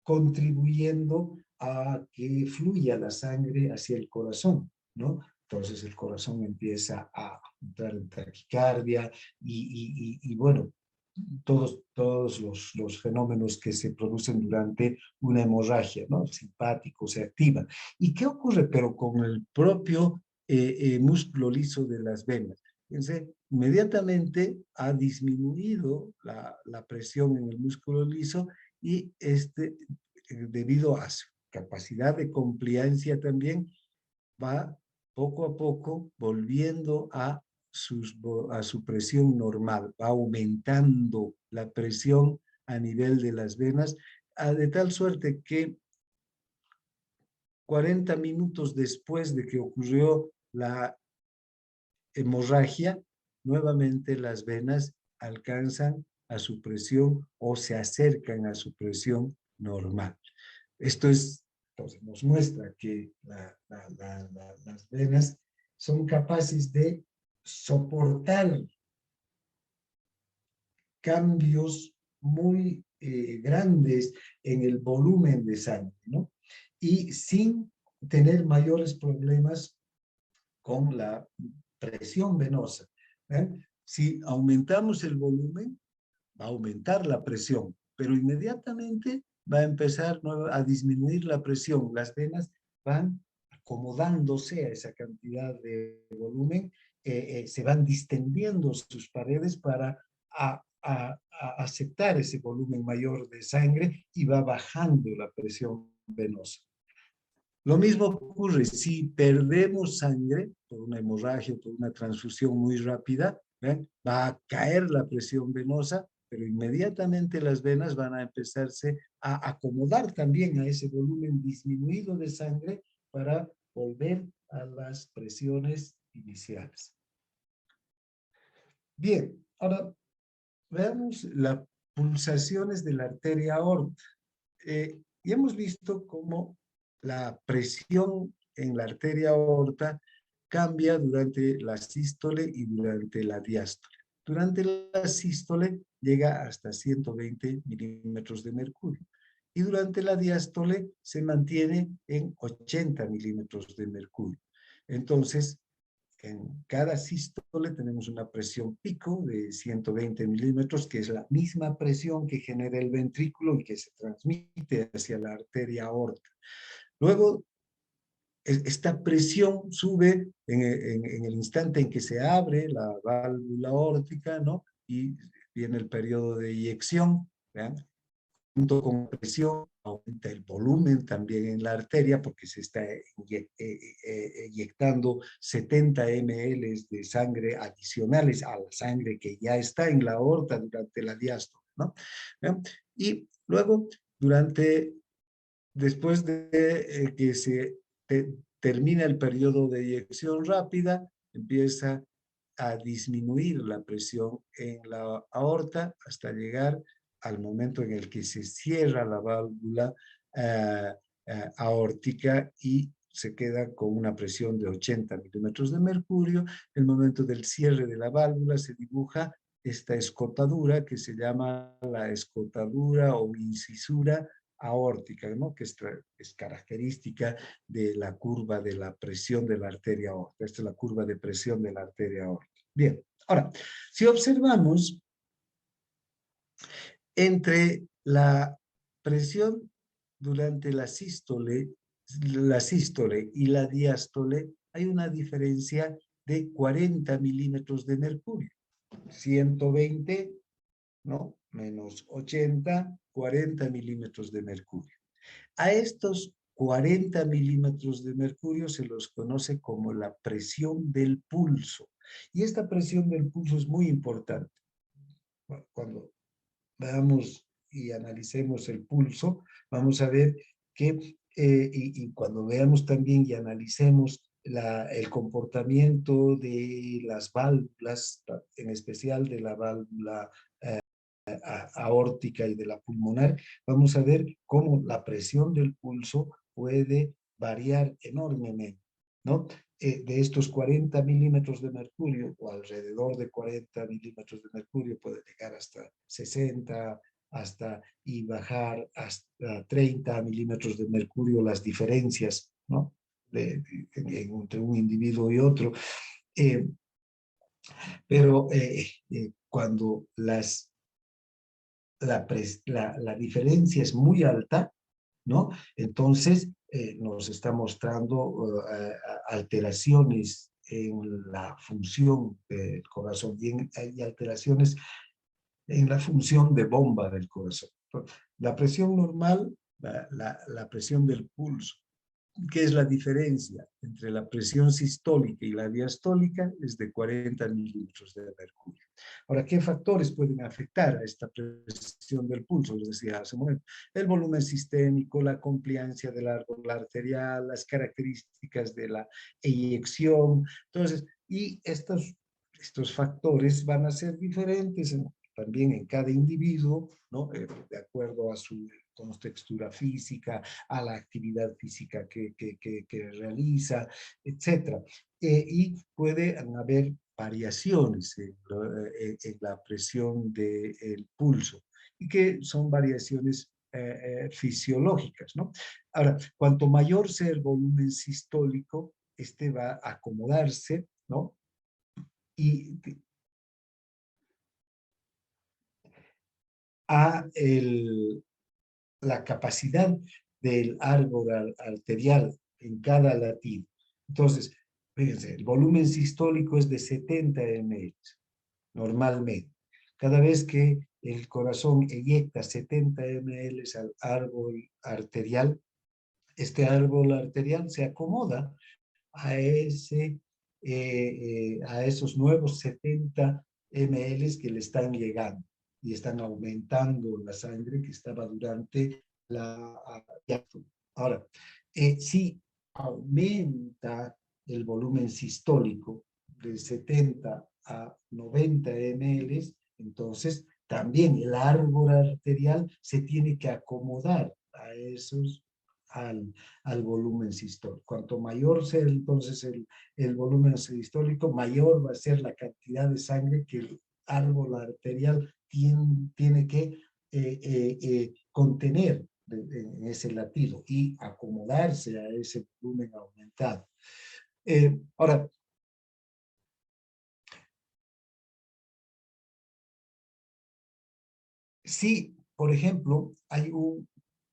contribuyendo a que fluya la sangre hacia el corazón, ¿no? Entonces el corazón empieza a entrar en taquicardia y bueno, todos los fenómenos que se producen durante una hemorragia, ¿no? El simpático se activa. ¿Y qué ocurre? Pero con el propio músculo liso de las venas. Fíjense, inmediatamente ha disminuido la presión en el músculo liso y debido a su capacidad de compliancia también, va poco a poco volviendo a su presión normal, va aumentando la presión a nivel de las venas, de tal suerte que 40 minutos después de que ocurrió la hemorragia, nuevamente las venas alcanzan a su presión o se acercan a su presión normal. Esto es, entonces nos muestra que las venas son capaces de soportar cambios muy grandes en el volumen de sangre, ¿no? Y sin tener mayores problemas con la presión venosa. Si aumentamos el volumen, va a aumentar la presión, pero inmediatamente va a empezar a disminuir la presión. Las venas van acomodándose a esa cantidad de volumen, se van distendiendo sus paredes para a aceptar ese volumen mayor de sangre y va bajando la presión venosa. Lo mismo ocurre si perdemos sangre por una hemorragia o por una transfusión muy rápida, va a caer la presión venosa, pero inmediatamente las venas van a empezarse a acomodar también a ese volumen disminuido de sangre para volver a las presiones iniciales. Bien, ahora veamos las pulsaciones de la arteria aorta. Y hemos visto cómo la presión en la arteria aorta cambia durante la sístole y durante la diástole. Durante la sístole llega hasta 120 milímetros de mercurio y durante la diástole se mantiene en 80 milímetros de mercurio. Entonces, en cada sístole tenemos una presión pico de 120 milímetros, que es la misma presión que genera el ventrículo y que se transmite hacia la arteria aorta. Luego, esta presión sube en el instante en que se abre la válvula aórtica, ¿no? Y viene el periodo de eyección, ¿vean? Junto con presión, aumenta el volumen también en la arteria porque se está inyectando 70 ml de sangre adicionales a la sangre que ya está en la aorta durante la diástole, ¿no? Y luego, después de que se termina el periodo de eyección rápida, empieza a disminuir la presión en la aorta hasta llegar al momento en el que se cierra la válvula aórtica y se queda con una presión de 80 milímetros de mercurio. El momento del cierre de la válvula se dibuja esta escotadura que se llama la escotadura o incisura aórtica, ¿no? Que es característica de la curva de la presión de la arteria aórtica. Esta es la curva de presión de la arteria aórtica. Bien, ahora, si observamos entre la presión durante la sístole y la diástole, hay una diferencia de 40 milímetros de mercurio. 120, ¿no? Menos 80, 40 milímetros de mercurio. A estos 40 milímetros de mercurio se los conoce como la presión del pulso. Y esta presión del pulso es muy importante. Cuando veamos y analicemos el pulso, vamos a ver que, y cuando veamos también y analicemos el comportamiento de las válvulas, en especial de la válvula aórtica y de la pulmonar, vamos a ver cómo la presión del pulso puede variar enormemente, ¿no? De estos 40 milímetros de mercurio, o alrededor de 40 milímetros de mercurio, puede llegar hasta 60, y bajar hasta 30 milímetros de mercurio, las diferencias, ¿no? Entre un individuo y otro. Pero cuando la diferencia es muy alta, ¿no? Entonces nos está mostrando alteraciones en la función del corazón y alteraciones en la función de bomba del corazón. La presión normal, la presión del pulso, ¿qué es la diferencia entre la presión sistólica y la diastólica? Es de 40 milímetros de mercurio. Ahora, ¿qué factores pueden afectar a esta presión del pulso? Les decía hace un momento, el volumen sistémico, la compliancia del árbol arterial, las características de la eyección. Entonces, y estos factores van a ser diferentes también en cada individuo, ¿no? De acuerdo a su contextura física, a la actividad física que realiza, etc. Y pueden haber variaciones en la presión del pulso, y que son variaciones fisiológicas, ¿no? Ahora, cuanto mayor sea el volumen sistólico, este va a acomodarse, ¿no? Y a la capacidad del árbol arterial en cada latido. Entonces, fíjense, el volumen sistólico es de 70 ml, normalmente. Cada vez que el corazón eyecta 70 ml al árbol arterial, este árbol arterial se acomoda a, a esos nuevos 70 ml que le están llegando y están aumentando la sangre que estaba durante la diástole. Ahora, si aumenta el volumen sistólico de 70 a 90 ml, entonces también el árbol arterial se tiene que acomodar a esos al volumen sistólico. Cuanto mayor sea entonces el volumen sistólico, mayor va a ser la cantidad de sangre que el árbol arterial tiene que contener en ese latido y acomodarse a ese volumen aumentado. Ahora, si, por ejemplo, hay un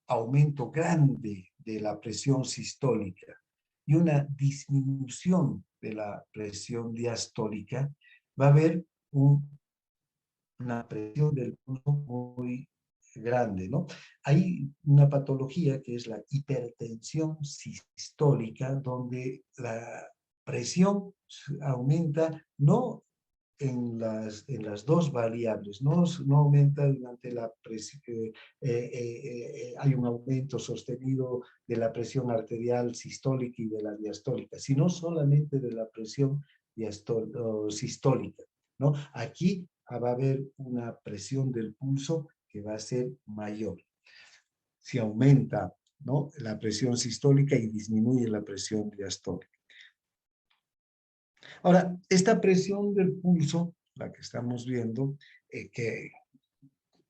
aumento grande de la presión sistólica y una disminución de la presión diastólica, va a haber una presión del pulso muy grande, ¿no? Hay una patología que es la hipertensión sistólica, donde la presión aumenta no en las dos variables, no aumenta durante la presión, hay un aumento sostenido de la presión arterial sistólica y de la diastólica, sino solamente de la presión sistólica, ¿no? Aquí va a haber una presión del pulso que va a ser mayor. Si aumenta, ¿no?, la presión sistólica y disminuye la presión diastólica. Ahora, esta presión del pulso, la que estamos viendo, que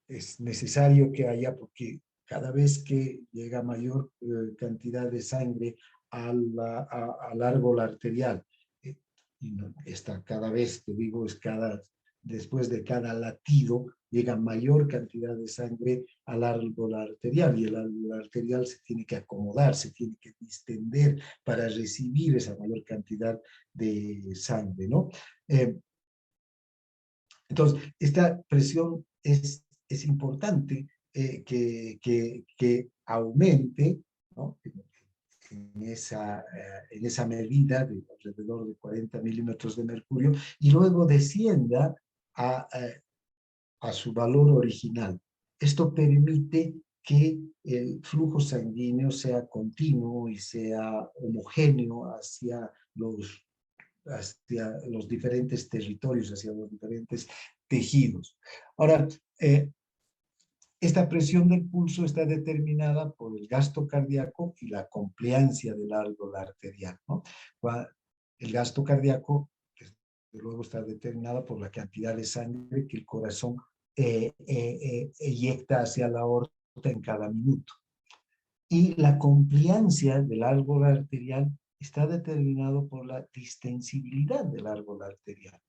es necesario que haya, porque cada vez que llega mayor cantidad de sangre al árbol arterial, y no, cada vez que digo es después de cada latido, llega mayor cantidad de sangre al árbol arterial, y el árbol arterial se tiene que acomodar, se tiene que distender para recibir esa mayor cantidad de sangre, ¿no? Entonces, esta presión es importante que aumente, ¿no?, en esa medida de alrededor de 40 milímetros de mercurio, y luego descienda a a su valor original. Esto permite que el flujo sanguíneo sea continuo y sea homogéneo hacia los diferentes territorios, hacia los diferentes tejidos. Ahora, esta presión del pulso está determinada por el gasto cardíaco y la compliancia del árbol arterial, ¿no? El gasto cardíaco, desde luego, está determinada por la cantidad de sangre que el corazón eyecta hacia la aorta en cada minuto. Y la compliancia del árbol arterial está determinado por la distensibilidad del árbol arterial.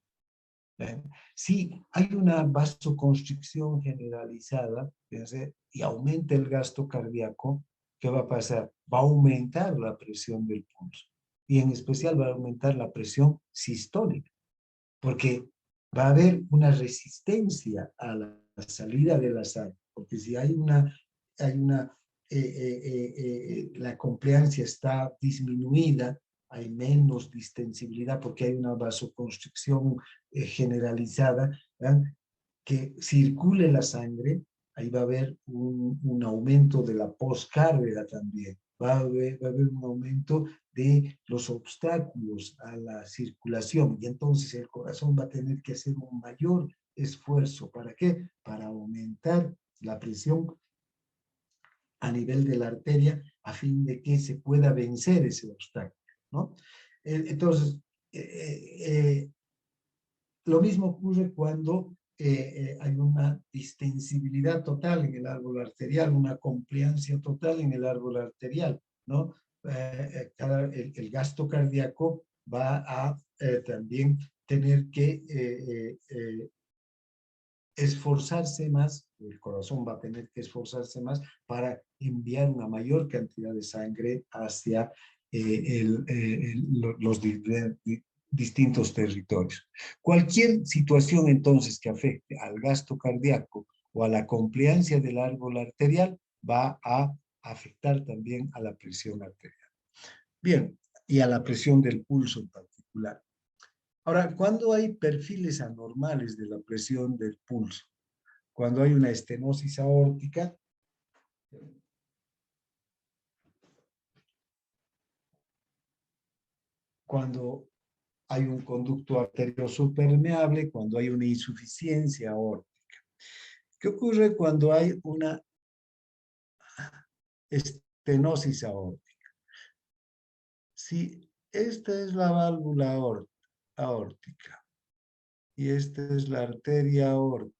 Si hay una vasoconstricción generalizada, fíjense, y aumenta el gasto cardíaco, ¿qué va a pasar? Va a aumentar la presión del pulso. Y en especial va a aumentar la presión sistólica, porque va a haber una resistencia a la salida de la sangre. Porque si la compliancia está disminuida, hay menos distensibilidad porque hay una vasoconstricción generalizada, ¿verdad? Que circule la sangre, ahí va a haber un aumento de la poscarga también, va a haber un aumento de los obstáculos a la circulación y entonces el corazón va a tener que hacer un mayor esfuerzo. ¿Para qué? Para aumentar la presión a nivel de la arteria a fin de que se pueda vencer ese obstáculo, ¿no? Entonces, lo mismo ocurre cuando hay una distensibilidad total en el árbol arterial, una compliancia total en el árbol arterial, ¿no? El gasto cardíaco va a también tener que esforzarse más, el corazón va a tener que esforzarse más para enviar una mayor cantidad de sangre hacia los distintos territorios. Cualquier situación entonces que afecte al gasto cardíaco o a la compliancia del árbol arterial va a afectar también a la presión arterial. Bien, y a la presión del pulso en particular. Ahora, cuando hay perfiles anormales de la presión del pulso, cuando hay una estenosis aórtica, cuando hay un conducto arterioso permeable, cuando hay una insuficiencia aórtica. ¿Qué ocurre cuando hay una estenosis aórtica? Si esta es la válvula aórtica y esta es la arteria aórtica,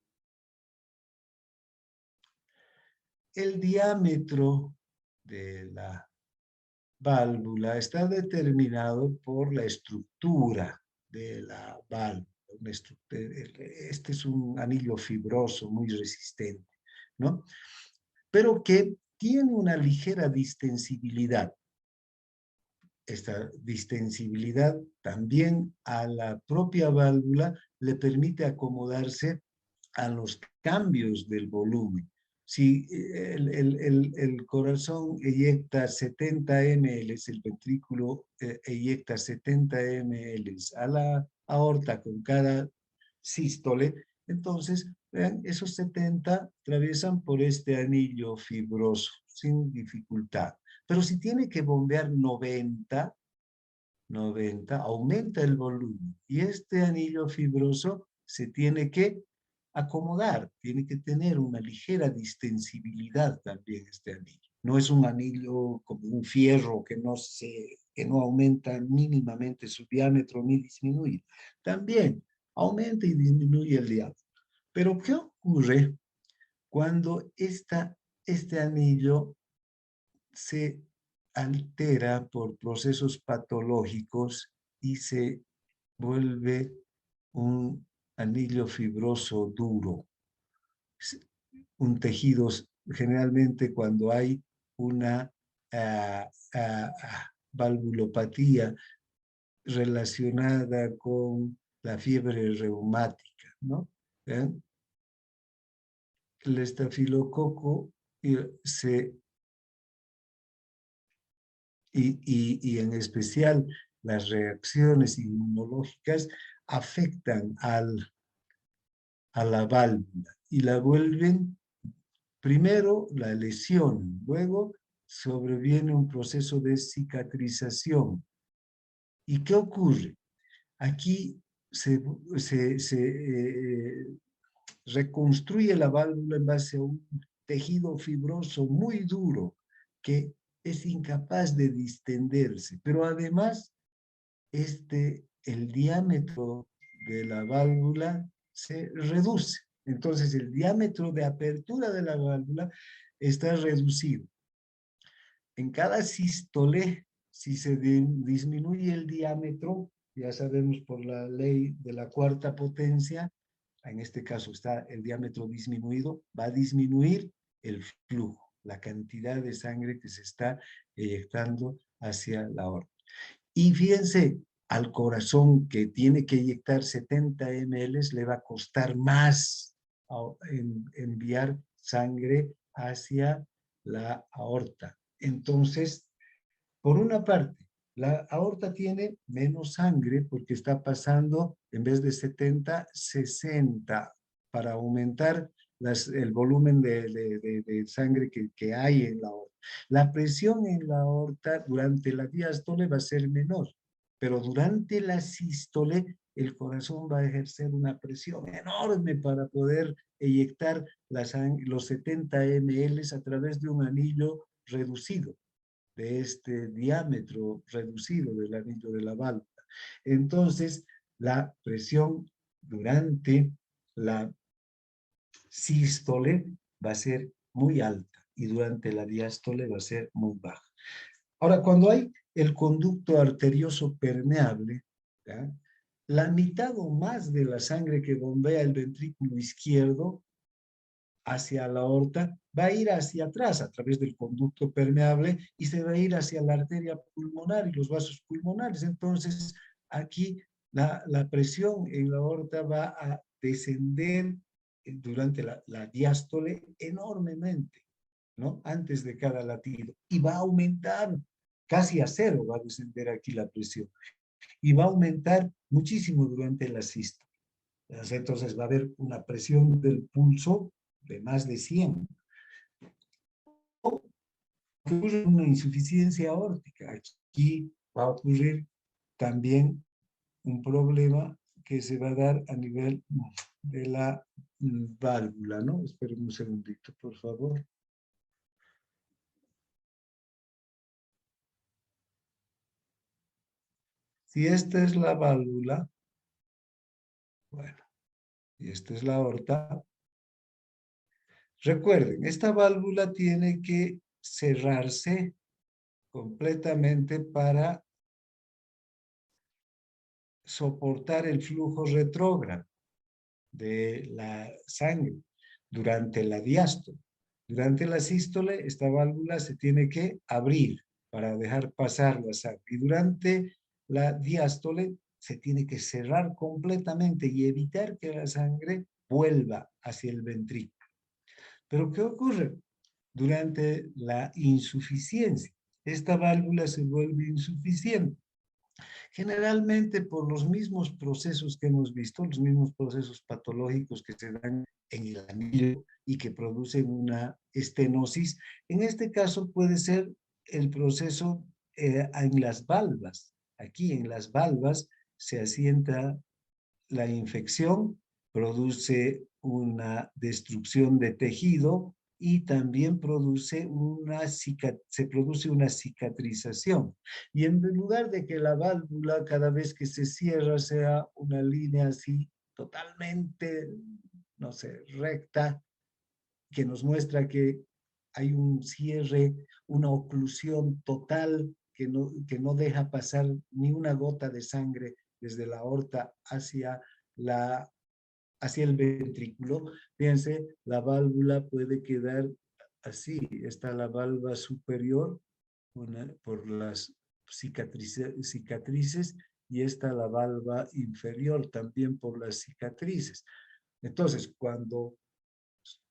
el diámetro de la válvula está determinado por la estructura de la válvula. Este es un anillo fibroso muy resistente, ¿no? Pero que tiene una ligera distensibilidad. Esta distensibilidad también a la propia válvula le permite acomodarse a los cambios del volumen. Si el corazón eyecta 70 ml, el ventrículo eyecta 70 ml a la aorta con cada sístole, entonces, vean, esos 70 atraviesan por este anillo fibroso sin dificultad. Pero si tiene que bombear 90, aumenta el volumen. Y este anillo fibroso se tiene que acomodar, tiene que tener una ligera distensibilidad también este anillo. No es un anillo como un fierro que no aumenta mínimamente su diámetro ni disminuye. También aumenta y disminuye el diámetro. Pero ¿qué ocurre cuando este anillo se altera por procesos patológicos y se vuelve un anillo fibroso duro? Un tejido, generalmente cuando hay una valvulopatía relacionada con la fiebre reumática, ¿no? ¿Ven? El estafilococo y en especial las reacciones inmunológicas afectan a la válvula y la vuelven, primero la lesión, luego sobreviene un proceso de cicatrización. ¿Y qué ocurre? Aquí se reconstruye la válvula en base a un tejido fibroso muy duro que es incapaz de distenderse, pero además el diámetro de la válvula se reduce. Entonces el diámetro de apertura de la válvula está reducido. En cada sístole, si se disminuye el diámetro, ya sabemos por la ley de la cuarta potencia, en este caso está el diámetro disminuido, va a disminuir el flujo, la cantidad de sangre que se está eyectando hacia la aorta. Y fíjense, al corazón que tiene que inyectar 70 ml le va a costar más enviar sangre hacia la aorta. Entonces, por una parte, la aorta tiene menos sangre porque está pasando, en vez de 70, 60, para aumentar el volumen de sangre que hay en la aorta. La presión en la aorta durante la diástole va a ser menor, pero durante la sístole el corazón va a ejercer una presión enorme para poder eyectar los 70 ml a través de un anillo reducido, de este diámetro reducido del anillo de la válvula. Entonces, la presión durante la sístole va a ser muy alta y durante la diástole va a ser muy baja. Ahora, cuando hay el conducto arterioso permeable, ¿ya?, la mitad o más de la sangre que bombea el ventrículo izquierdo hacia la aorta va a ir hacia atrás a través del conducto permeable y se va a ir hacia la arteria pulmonar y los vasos pulmonares. Entonces, aquí la presión en la aorta va a descender durante la diástole enormemente, ¿no? Antes de cada latido. Y va a aumentar casi a cero, va a descender aquí la presión. Y va a aumentar muchísimo durante la sístole. Entonces va a haber una presión del pulso de más de 100. O ocurre una insuficiencia aórtica. Aquí va a ocurrir también un problema que se va a dar a nivel de la válvula, ¿no? Esperen un segundito, por favor. Si esta es la válvula, bueno, y esta es la aorta, recuerden, esta válvula tiene que cerrarse completamente para soportar el flujo retrógrado de la sangre durante la diástole. Durante la sístole, esta válvula se tiene que abrir para dejar pasar la sangre. Y durante la diástole se tiene que cerrar completamente y evitar que la sangre vuelva hacia el ventrículo. Pero ¿qué ocurre? Durante la insuficiencia, esta válvula se vuelve insuficiente. Generalmente por los mismos procesos que hemos visto, los mismos procesos patológicos que se dan en el anillo y que producen una estenosis. En este caso puede ser el proceso en las valvas. Aquí en las valvas se asienta la infección, produce una destrucción de tejido y también se produce una cicatrización. Y en lugar de que la válvula cada vez que se cierra sea una línea así totalmente, no sé, recta, que nos muestra que hay un cierre, una oclusión total que no deja pasar ni una gota de sangre desde la aorta hacia el ventrículo. Fíjense, la válvula puede quedar así. Está la válvula superior por las cicatrices y está la válvula inferior también por las cicatrices. Entonces, cuando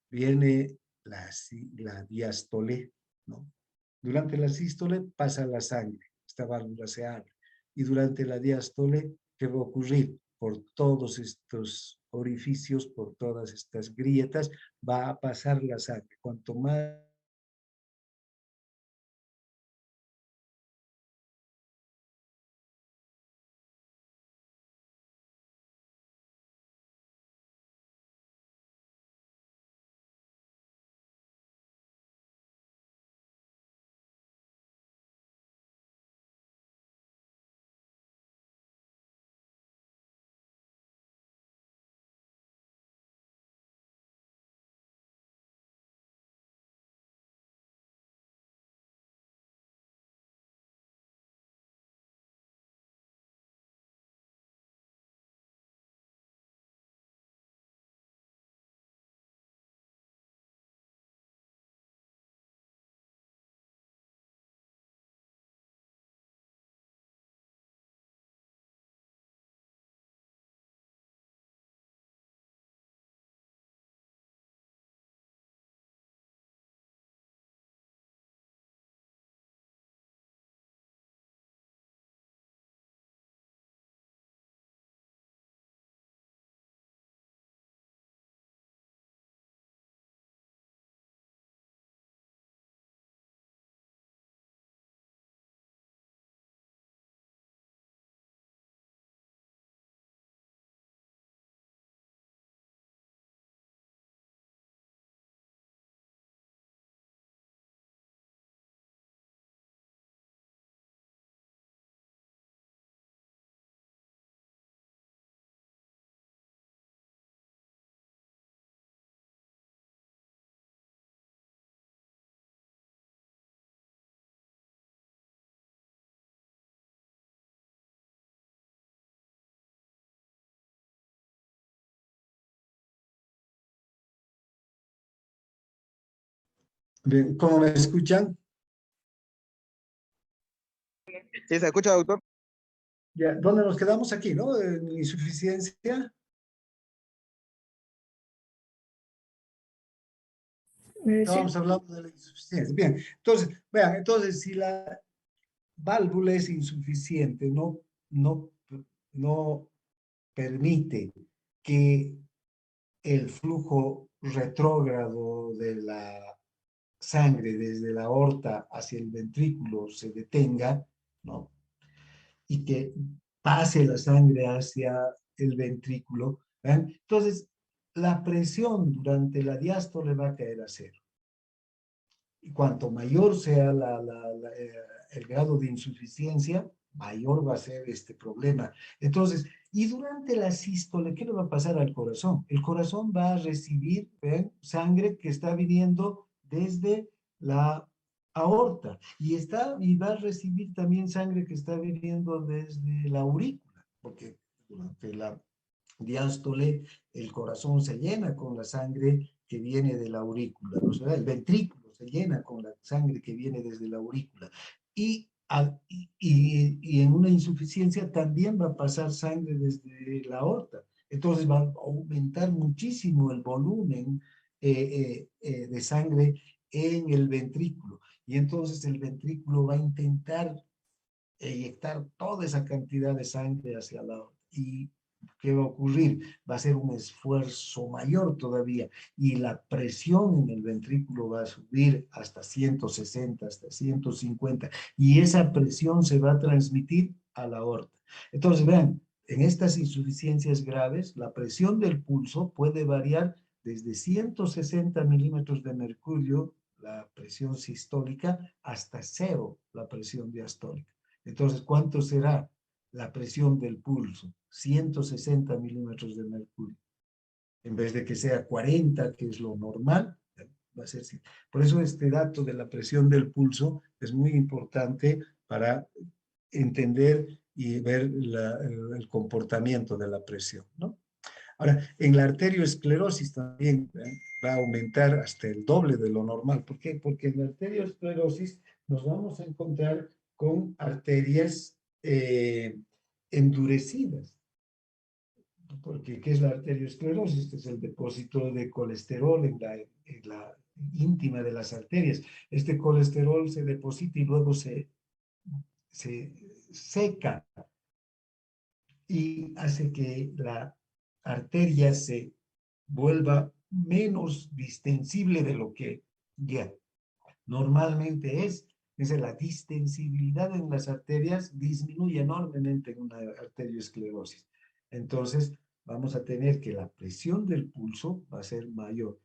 viene la diástole, ¿no? Durante la sístole pasa la sangre, esta válvula se abre. Y durante la diástole, ¿qué va a ocurrir? Por todos estos orificios, por todas estas grietas, va a pasar la sangre. Cuanto más bien, ¿cómo me escuchan? ¿Sí se escucha, doctor? Ya, ¿dónde nos quedamos aquí, no? En insuficiencia. Sí. Estábamos hablando de la insuficiencia. Bien, entonces, vean, entonces si la válvula es insuficiente, no, no permite que el flujo retrógrado de la sangre desde la aorta hacia el ventrículo se detenga, ¿no? Y que pase la sangre hacia el ventrículo, ¿ven? Entonces, la presión durante la diástole va a caer a cero. Y cuanto mayor sea el grado de insuficiencia, mayor va a ser este problema. Entonces, y durante la sístole, ¿qué le va a pasar al corazón? El corazón va a recibir, ¿ven? Sangre que está viniendo desde la aorta y va a recibir también sangre que está viniendo desde la aurícula, porque durante la diástole el corazón se llena con la sangre que viene de la aurícula, ¿no? O sea, el ventrículo se llena con la sangre que viene desde la aurícula. Y en una insuficiencia también va a pasar sangre desde la aorta. Entonces va a aumentar muchísimo el volumen de sangre en el ventrículo. Y entonces el ventrículo va a intentar eyectar toda esa cantidad de sangre hacia la aorta. ¿Y qué va a ocurrir? Va a ser un esfuerzo mayor todavía y la presión en el ventrículo va a subir hasta 160, hasta 150 y esa presión se va a transmitir a la aorta. Entonces, vean, en estas insuficiencias graves, la presión del pulso puede variar desde 160 milímetros de mercurio, la presión sistólica, hasta cero, la presión diastólica. Entonces, ¿cuánto será la presión del pulso? 160 milímetros de mercurio. En vez de que sea 40, que es lo normal, va a ser 100. Por eso este dato de la presión del pulso es muy importante para entender y ver el comportamiento de la presión, ¿no? Ahora, en la arteriosclerosis también va a aumentar hasta el doble de lo normal. ¿Por qué? Porque en la arteriosclerosis nos vamos a encontrar con arterias endurecidas. Porque, ¿qué es la arteriosclerosis? Este es el depósito de colesterol en la íntima de las arterias. Este colesterol se deposita y luego se seca y hace que la arteria se vuelva menos distensible de lo que ya normalmente es. La distensibilidad en las arterias disminuye enormemente en una arteriosclerosis. Entonces, vamos a tener que la presión del pulso va a ser mayor.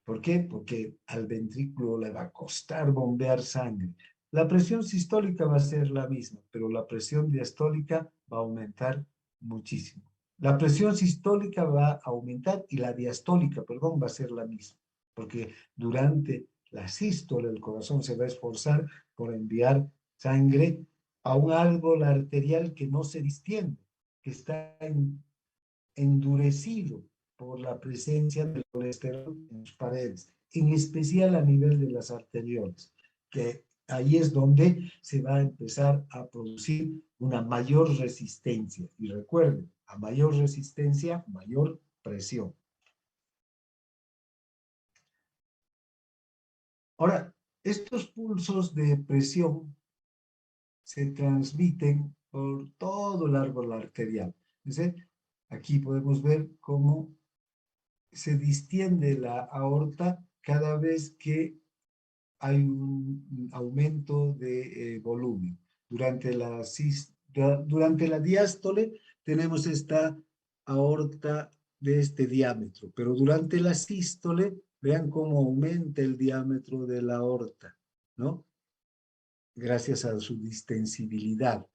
¿Por qué? Porque al ventrículo le va a costar bombear sangre. La presión sistólica va a ser la misma, pero la presión diastólica va a aumentar muchísimo. La presión sistólica va a aumentar y la diastólica, perdón, va a ser la misma, porque durante la sístole el corazón se va a esforzar por enviar sangre a un árbol arterial que no se distiende, que está endurecido por la presencia del colesterol en sus paredes, en especial a nivel de las arteriolas, que ahí es donde se va a empezar a producir una mayor resistencia. Y recuerden, a mayor resistencia, mayor presión. Ahora, estos pulsos de presión se transmiten por todo el árbol arterial. ¿Sí? Aquí podemos ver cómo se distiende la aorta cada vez que hay un aumento de volumen. Durante la diástole tenemos esta aorta de este diámetro, pero durante la sístole, vean cómo aumenta el diámetro de la aorta, ¿no? Gracias a su distensibilidad.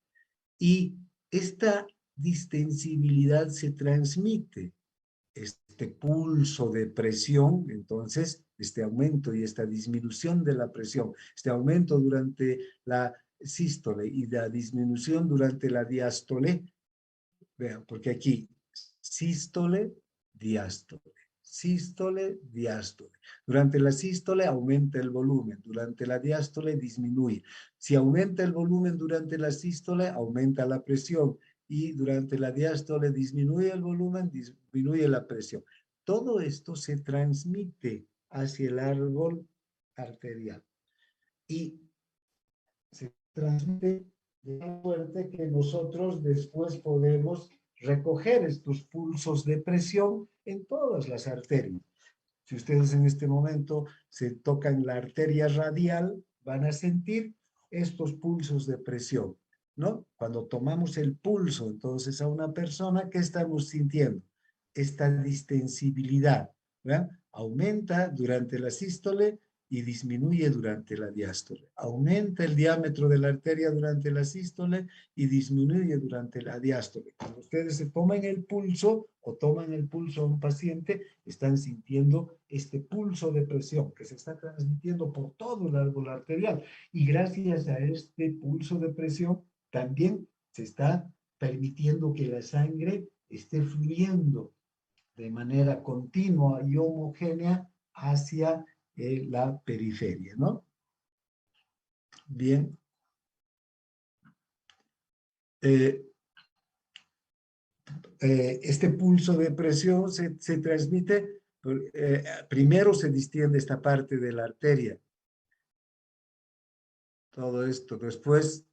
Y esta distensibilidad se transmite, este pulso de presión, entonces, este aumento y esta disminución de la presión, este aumento durante la sístole y la disminución durante la diástole, vean, porque aquí, sístole, diástole, sístole, diástole. Durante la sístole aumenta el volumen, durante la diástole disminuye. Si aumenta el volumen durante la sístole, aumenta la presión, y durante la diástole disminuye el volumen, disminuye la presión. Todo esto se transmite hacia el árbol arterial y se transmite de tal suerte que nosotros después podemos recoger estos pulsos de presión en todas las arterias. Si ustedes en este momento se tocan la arteria radial, van a sentir estos pulsos de presión, ¿no? Cuando tomamos el pulso, entonces, a una persona, ¿qué estamos sintiendo? Esta distensibilidad, ¿verdad? Aumenta durante la sístole y disminuye durante la diástole. Aumenta el diámetro de la arteria durante la sístole y disminuye durante la diástole. Cuando ustedes se toman el pulso o toman el pulso a un paciente, están sintiendo este pulso de presión que se está transmitiendo por todo el árbol arterial. Y gracias a este pulso de presión, también se está permitiendo que la sangre esté fluyendo de manera continua y homogénea hacia la periferia, ¿no? Bien. Este pulso de presión se transmite, primero se distiende esta parte de la arteria. Todo esto, después,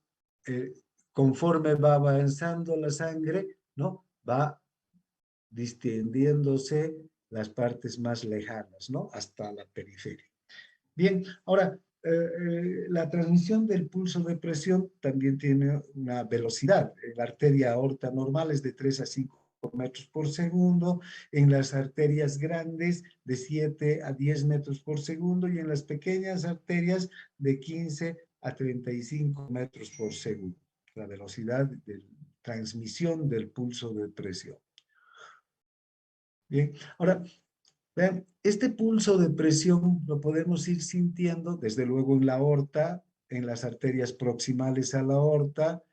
conforme va avanzando la sangre, ¿no? Va distendiéndose las partes más lejanas, ¿no? Hasta la periferia. Bien, ahora, la transmisión del pulso de presión también tiene una velocidad. En la arteria aorta normal es de 3 a 5 metros por segundo, en las arterias grandes de 7 a 10 metros por segundo y en las pequeñas arterias de 15 a 35 metros por segundo. La velocidad de transmisión del pulso de presión. Bien, ahora, vean, este pulso de presión lo podemos ir sintiendo, desde luego, en la aorta, en las arterias proximales a la aorta,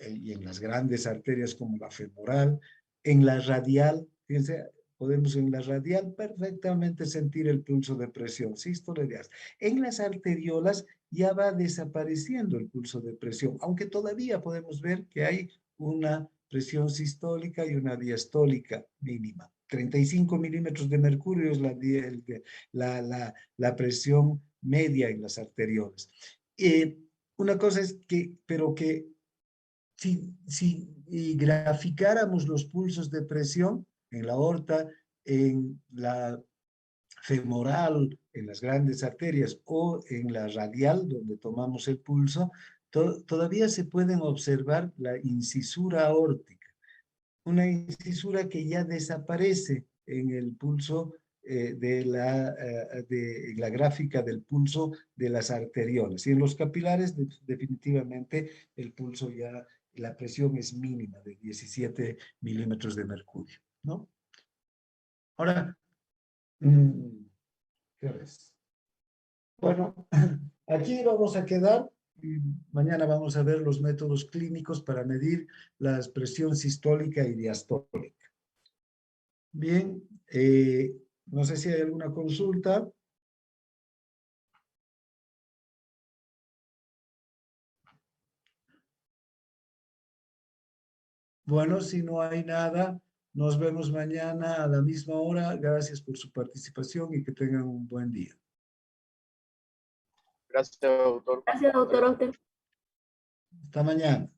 y en las grandes arterias como la femoral, en la radial, fíjense, podemos en la radial perfectamente sentir el pulso de presión, sístole, diástole. En las arteriolas ya va desapareciendo el pulso de presión, aunque todavía podemos ver que hay una presión sistólica y una diastólica mínima. 35 milímetros de mercurio es la presión media en las arteriolas. Una cosa es que, pero que si graficáramos los pulsos de presión, en la aorta, en la femoral, en las grandes arterias o en la radial, donde tomamos el pulso, todavía se pueden observar la incisura aórtica, una incisura que ya desaparece en el pulso en la gráfica del pulso de las arteriolas. Y en los capilares, definitivamente, el pulso ya, la presión es mínima, de 17 milímetros de mercurio, ¿no? Ahora, ¿qué ves? Bueno, aquí vamos a quedar y mañana vamos a ver los métodos clínicos para medir la presión sistólica y diastólica. Bien, no sé si hay alguna consulta. Bueno, si no hay nada, nos vemos mañana a la misma hora. Gracias por su participación y que tengan un buen día. Gracias, doctor. Gracias, doctor. A usted. Hasta mañana.